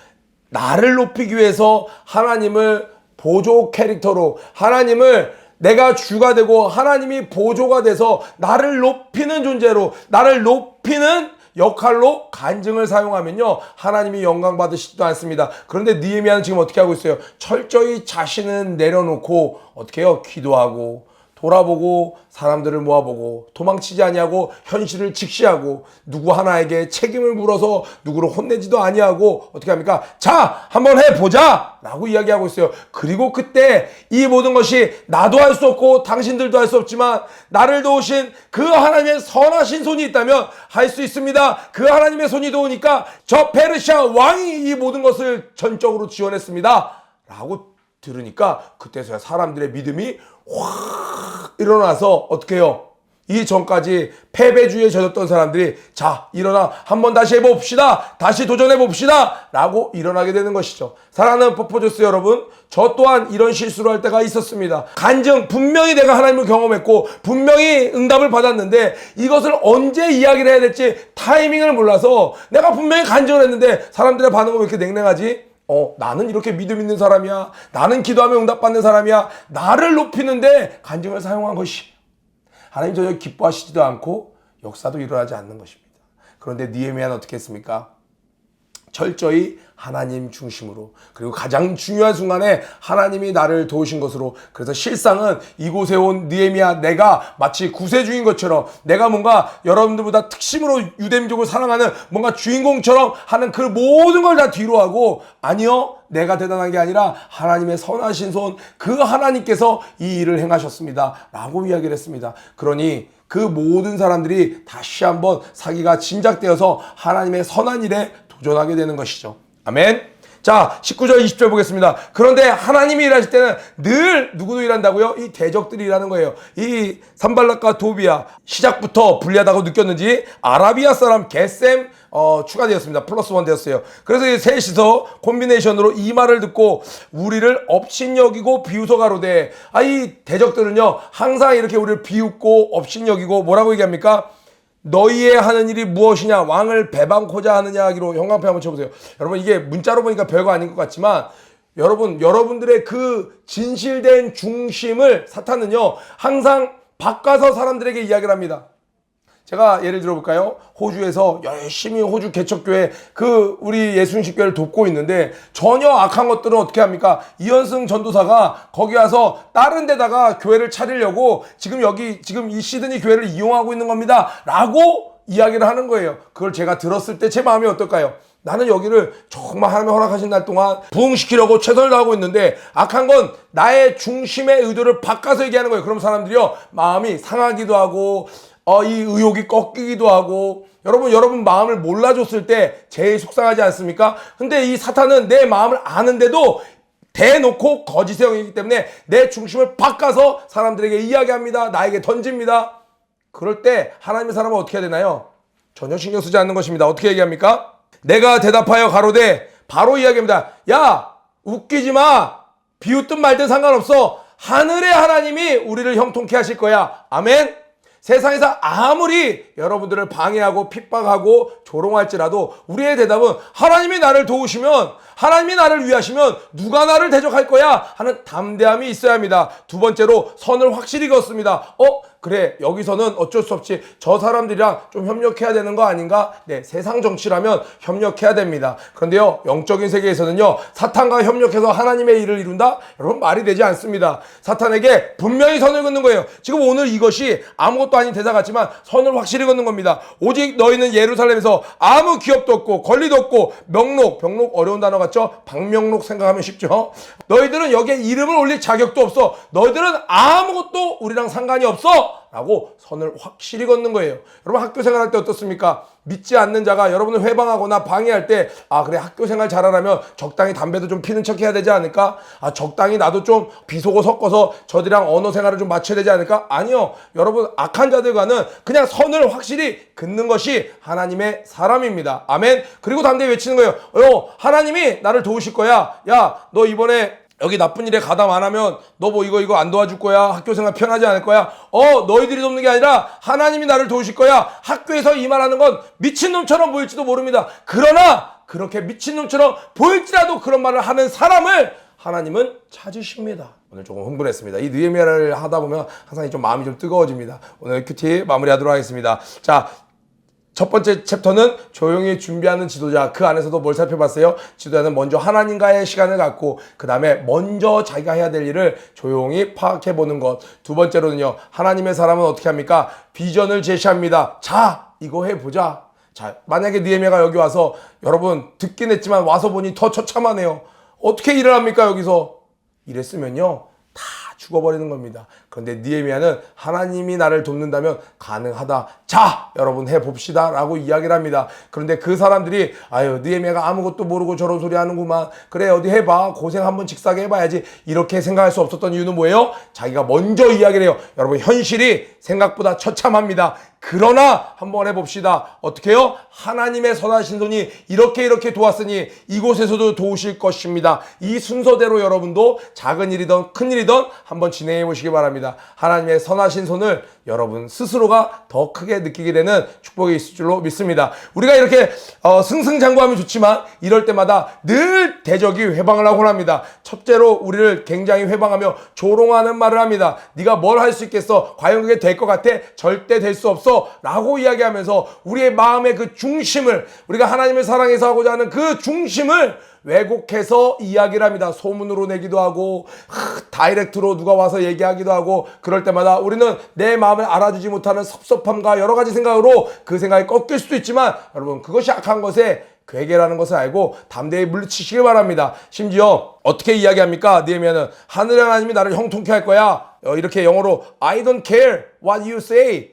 Speaker 4: 나를 높이기 위해서 하나님을 보조 캐릭터로, 하나님을 내가 주가 되고 하나님이 보조가 돼서 나를 높이는 존재로, 나를 높이는 역할로 간증을 사용하면요, 하나님이 영광 받으시지도 않습니다. 그런데 느헤미야는 지금 어떻게 하고 있어요? 철저히 자신은 내려놓고 어떻게 해요? 기도하고 돌아보고 사람들을 모아보고 도망치지 아니하고 현실을 직시하고 누구 하나에게 책임을 물어서 누구를 혼내지도 아니하고 어떻게 합니까? 자, 한번 해보자! 라고 이야기하고 있어요. 그리고 그때 이 모든 것이 나도 할 수 없고 당신들도 할 수 없지만 나를 도우신 그 하나님의 선하신 손이 있다면 할 수 있습니다. 그 하나님의 손이 도우니까 저 페르시아 왕이 이 모든 것을 전적으로 지원했습니다. 라고 들으니까 그때서야 사람들의 믿음이 확 일어나서 어떻게 해요? 이 전까지 패배주의에 젖었던 사람들이 자 일어나 한번 다시 해봅시다, 다시 도전해봅시다 라고 일어나게 되는 것이죠. 사랑하는 퍼포저스 여러분, 저 또한 이런 실수를 할 때가 있었습니다. 간증, 분명히 내가 하나님을 경험했고 분명히 응답을 받았는데 이것을 언제 이야기를 해야 될지 타이밍을 몰라서 내가 분명히 간증을 했는데 사람들의 반응은 왜 이렇게 냉랭하지? 나는 이렇게 믿음 있는 사람이야, 나는 기도하면 응답받는 사람이야, 나를 높이는데 간증을 사용한 것이 하나님 전혀 기뻐하시지도 않고 역사도 일어나지 않는 것입니다. 그런데 느헤미야는 어떻게 했습니까? 철저히 하나님 중심으로, 그리고 가장 중요한 순간에 하나님이 나를 도우신 것으로, 그래서 실상은 이곳에 온 느헤미야, 내가 마치 구세주인 것처럼, 내가 뭔가 여러분들보다 특심으로 유대민족을 사랑하는 뭔가 주인공처럼 하는 그 모든 걸 다 뒤로 하고, 아니요, 내가 대단한 게 아니라 하나님의 선하신 손, 그 하나님께서 이 일을 행하셨습니다 라고 이야기를 했습니다. 그러니 그 모든 사람들이 다시 한번 사기가 진작되어서 하나님의 선한 일에 도전하게 되는 것이죠. 아멘. 자, 19절 20절 보겠습니다. 그런데 하나님이 일하실 때는 늘 누구도 일한다고요? 이 대적들이 일하는 거예요. 이 산발락과 도비야, 시작부터 불리하다고 느꼈는지 아라비아 사람 겟셈 추가되었습니다. 플러스 원 되었어요. 그래서 이 셋이서 콤비네이션으로 이 말을 듣고 우리를 업신여기고 비웃어가로되, 이 대적들은요 항상 이렇게 우리를 비웃고 업신여기고 뭐라고 얘기합니까? 너희의 하는 일이 무엇이냐, 왕을 배반코자 하느냐 하기로. 형광펜 한번 쳐보세요. 여러분, 이게 문자로 보니까 별거 아닌 것 같지만 여러분들의 그 진실된 중심을 사탄은요 항상 바꿔서 사람들에게 이야기를 합니다. 제가 예를 들어볼까요? 호주에서 열심히 호주 개척교회 우리 예수님식교회를 돕고 있는데 전혀 악한 것들은 어떻게 합니까? 이현승 전도사가 거기 와서 다른 데다가 교회를 차리려고 지금 이 시드니 교회를 이용하고 있는 겁니다 라고 이야기를 하는 거예요. 그걸 제가 들었을 때 제 마음이 어떨까요? 나는 여기를 정말 하나님의 허락하신 날 동안 부흥시키려고 최선을 다하고 있는데 악한 건 나의 중심의 의도를 바꿔서 얘기하는 거예요. 그럼 사람들이요 마음이 상하기도 하고 이 의욕이 꺾이기도 하고, 여러분 마음을 몰라줬을 때 제일 속상하지 않습니까? 근데 이 사탄은 내 마음을 아는데도 대놓고 거짓의 영이기 때문에 내 중심을 바꿔서 사람들에게 이야기합니다. 나에게 던집니다. 그럴 때 하나님의 사람은 어떻게 해야 되나요? 전혀 신경 쓰지 않는 것입니다. 어떻게 얘기합니까? 내가 대답하여 가로되, 바로 이야기합니다. 야, 웃기지 마. 비웃든 말든 상관없어. 하늘의 하나님이 우리를 형통케 하실 거야. 아멘. 세상에서 아무리 여러분들을 방해하고 핍박하고 조롱할지라도 우리의 대답은 하나님이 나를 도우시면, 하나님이 나를 위하시면 누가 나를 대적할 거야 하는 담대함이 있어야 합니다. 두 번째로 선을 확실히 그었습니다. 그래, 여기서는 어쩔 수 없이 저 사람들이랑 좀 협력해야 되는 거 아닌가? 네, 세상 정치라면 협력해야 됩니다. 그런데요, 영적인 세계에서는요, 사탄과 협력해서 하나님의 일을 이룬다? 여러분, 말이 되지 않습니다. 사탄에게 분명히 선을 긋는 거예요. 지금 오늘 이것이 아무것도 아닌 대사 같지만 선을 확실히 긋는 겁니다. 오직 너희는 예루살렘에서 아무 기업도 없고 권리도 없고 병록 어려운 단어 같죠? 방명록 생각하면 쉽죠? 너희들은 여기에 이름을 올릴 자격도 없어. 너희들은 아무것도 우리랑 상관이 없어 라고 선을 확실히 걷는 거예요. 여러분, 학교 생활할 때 어떻습니까? 믿지 않는 자가 여러분을 회방하거나 방해할 때, 그래, 학교 생활 잘하려면 적당히 담배도 좀 피는 척 해야 되지 않을까? 적당히 나도 좀 비속어 섞어서 저들이랑 언어 생활을 좀 맞춰야 되지 않을까? 아니요. 여러분, 악한 자들과는 그냥 선을 확실히 긋는 것이 하나님의 사람입니다. 아멘. 그리고 담대히 외치는 거예요. 하나님이 나를 도우실 거야. 야, 너 이번에 여기 나쁜 일에 가담 안 하면 너 뭐 이거 안 도와줄 거야. 학교생활 편하지 않을 거야. 너희들이 돕는 게 아니라 하나님이 나를 도우실 거야. 학교에서 이 말하는 건 미친놈처럼 보일지도 모릅니다. 그러나 그렇게 미친놈처럼 보일지라도 그런 말을 하는 사람을 하나님은 찾으십니다. 오늘 조금 흥분했습니다. 이 느헤미야를 하다 보면 항상 좀 마음이 좀 뜨거워집니다. 오늘 큐티 마무리하도록 하겠습니다. 자, 첫 번째 챕터는 조용히 준비하는 지도자. 그 안에서도 뭘 살펴봤어요? 지도자는 먼저 하나님과의 시간을 갖고 그 다음에 먼저 자기가 해야 될 일을 조용히 파악해보는 것. 두 번째로는요, 하나님의 사람은 어떻게 합니까? 비전을 제시합니다. 자, 이거 해보자. 자, 만약에 느헤미야가 여기 와서, 여러분 듣긴 했지만 와서 보니 더 처참하네요. 어떻게 일을 합니까? 여기서 이랬으면요, 다 죽어버리는 겁니다. 그런데 느헤미야는 하나님이 나를 돕는다면 가능하다. 자, 여러분 해봅시다 라고 이야기를 합니다. 그런데 그 사람들이 아유, 느헤미야가 아무것도 모르고 저런 소리 하는구만. 그래, 어디 해봐. 고생 한번 직사게 해봐야지. 이렇게 생각할 수 없었던 이유는 뭐예요? 자기가 먼저 이야기를 해요. 여러분, 현실이 생각보다 처참합니다. 그러나 한번 해봅시다. 어떻게 해요? 하나님의 선하신 손이 이렇게 도왔으니 이곳에서도 도우실 것입니다. 이 순서대로 여러분도 작은 일이든 큰 일이든 한번 진행해 보시기 바랍니다. 하나님의 선하신 손을 여러분 스스로가 더 크게 느끼게 되는 축복이 있을 줄로 믿습니다. 우리가 이렇게 승승장구하면 좋지만 이럴 때마다 늘 대적이 회방을 하곤 합니다. 첫째로 우리를 굉장히 회방하며 조롱하는 말을 합니다. 네가 뭘 할 수 있겠어? 과연 그게 될 것 같아? 절대 될 수 없어 라고 이야기하면서 우리의 마음의 그 중심을, 우리가 하나님을 사랑해서 하고자 하는 그 중심을 왜곡해서 이야기를 합니다. 소문으로 내기도 하고 다이렉트로 누가 와서 얘기하기도 하고, 그럴 때마다 우리는 내 마음을 알아주지 못하는 섭섭함과 여러 가지 생각으로 그 생각이 꺾일 수도 있지만, 여러분 그것이 악한 것에 괴계라는 것을 알고 담대히 물리치시기 바랍니다. 심지어 어떻게 이야기합니까? 느헤미야는 하늘의 하나님이 나를 형통케 할 거야. 이렇게 영어로 I don't care what you say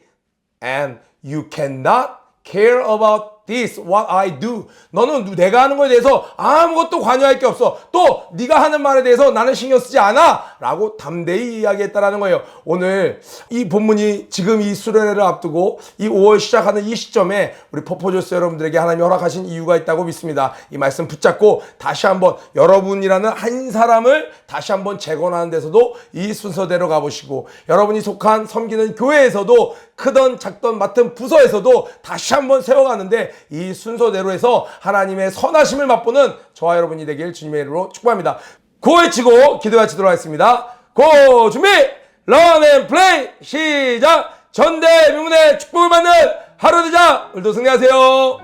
Speaker 4: and you cannot care about this, what I do. 너는 내가 하는 거에 대해서 아무것도 관여할 게 없어. 또 네가 하는 말에 대해서 나는 신경 쓰지 않아 라고 담대히 이야기했다라는 거예요. 오늘 이 본문이 지금 이 수련회를 앞두고 이 5월 시작하는 이 시점에 우리 퍼포저스 여러분들에게 하나님이 허락하신 이유가 있다고 믿습니다. 이 말씀 붙잡고 다시 한번 여러분이라는 한 사람을 다시 한번 재건하는 데서도 이 순서대로 가보시고, 여러분이 속한 섬기는 교회에서도 크던 작던 맡은 부서에서도 다시 한번 세워가는데 이 순서대로 해서 하나님의 선하심을 맛보는 저와 여러분이 되길 주님의 이름으로 축복합니다. 고 외치고 기도가 치도록 하겠습니다. 고 준비 런 앤 플레이 시작. 전대명문의 축복을 받는 하루 되자. 오늘도 승리하세요.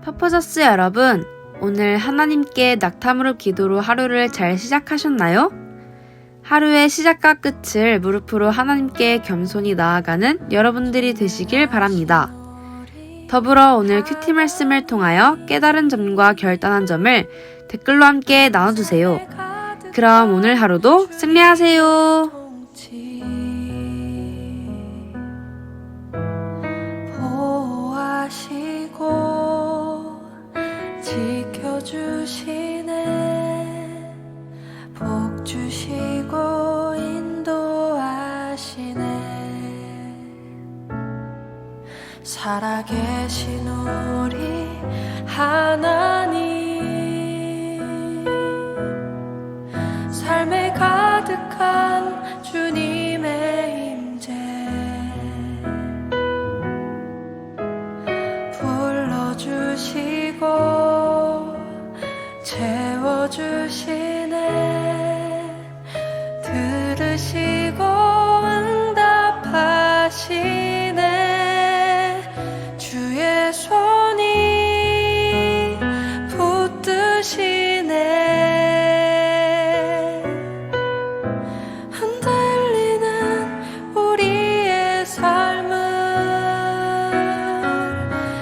Speaker 6: 퍼포저스 여러분, 오늘 하나님께 낙타무릎 기도로 하루를 잘 시작하셨나요? 하루의 시작과 끝을 무릎으로 하나님께 겸손히 나아가는 여러분들이 되시길 바랍니다. 더불어 오늘 큐티 말씀을 통하여 깨달은 점과 결단한 점을 댓글로 함께 나눠주세요. 그럼 오늘 하루도 승리하세요.
Speaker 7: 보호하시고 지켜주시네, 복 주시고 인도하시네. 살아계신 우리 하나님, 삶에 가득한 주님의 임재 불러주시고 채워주시네, 들으시고 응답하시네. 주의 손이 붙드시네, 흔들리는 우리의 삶을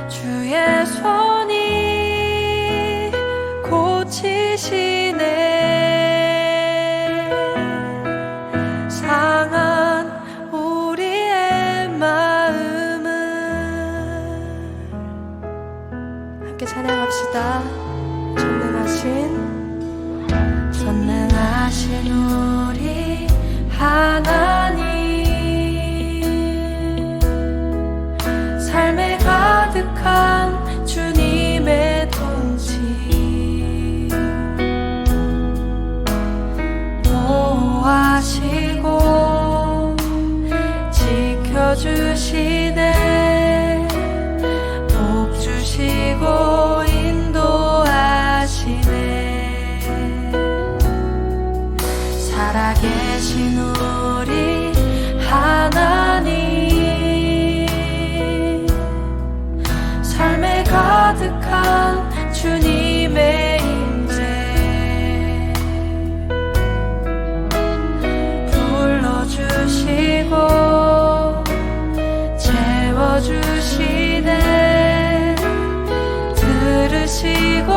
Speaker 7: 주의 손이 고치시네. 상한 우리의 마음을 함께 찬양합시다. 전능하신 우리 하나님, 삶에 가득한 주님의 통치 보호하시고 지켜주시네, 복 주시고 인도하시네. 살아계신 우리 하나님, 삶에 가득한 주님의 임재 불러주시고 채워주시네, 들으시고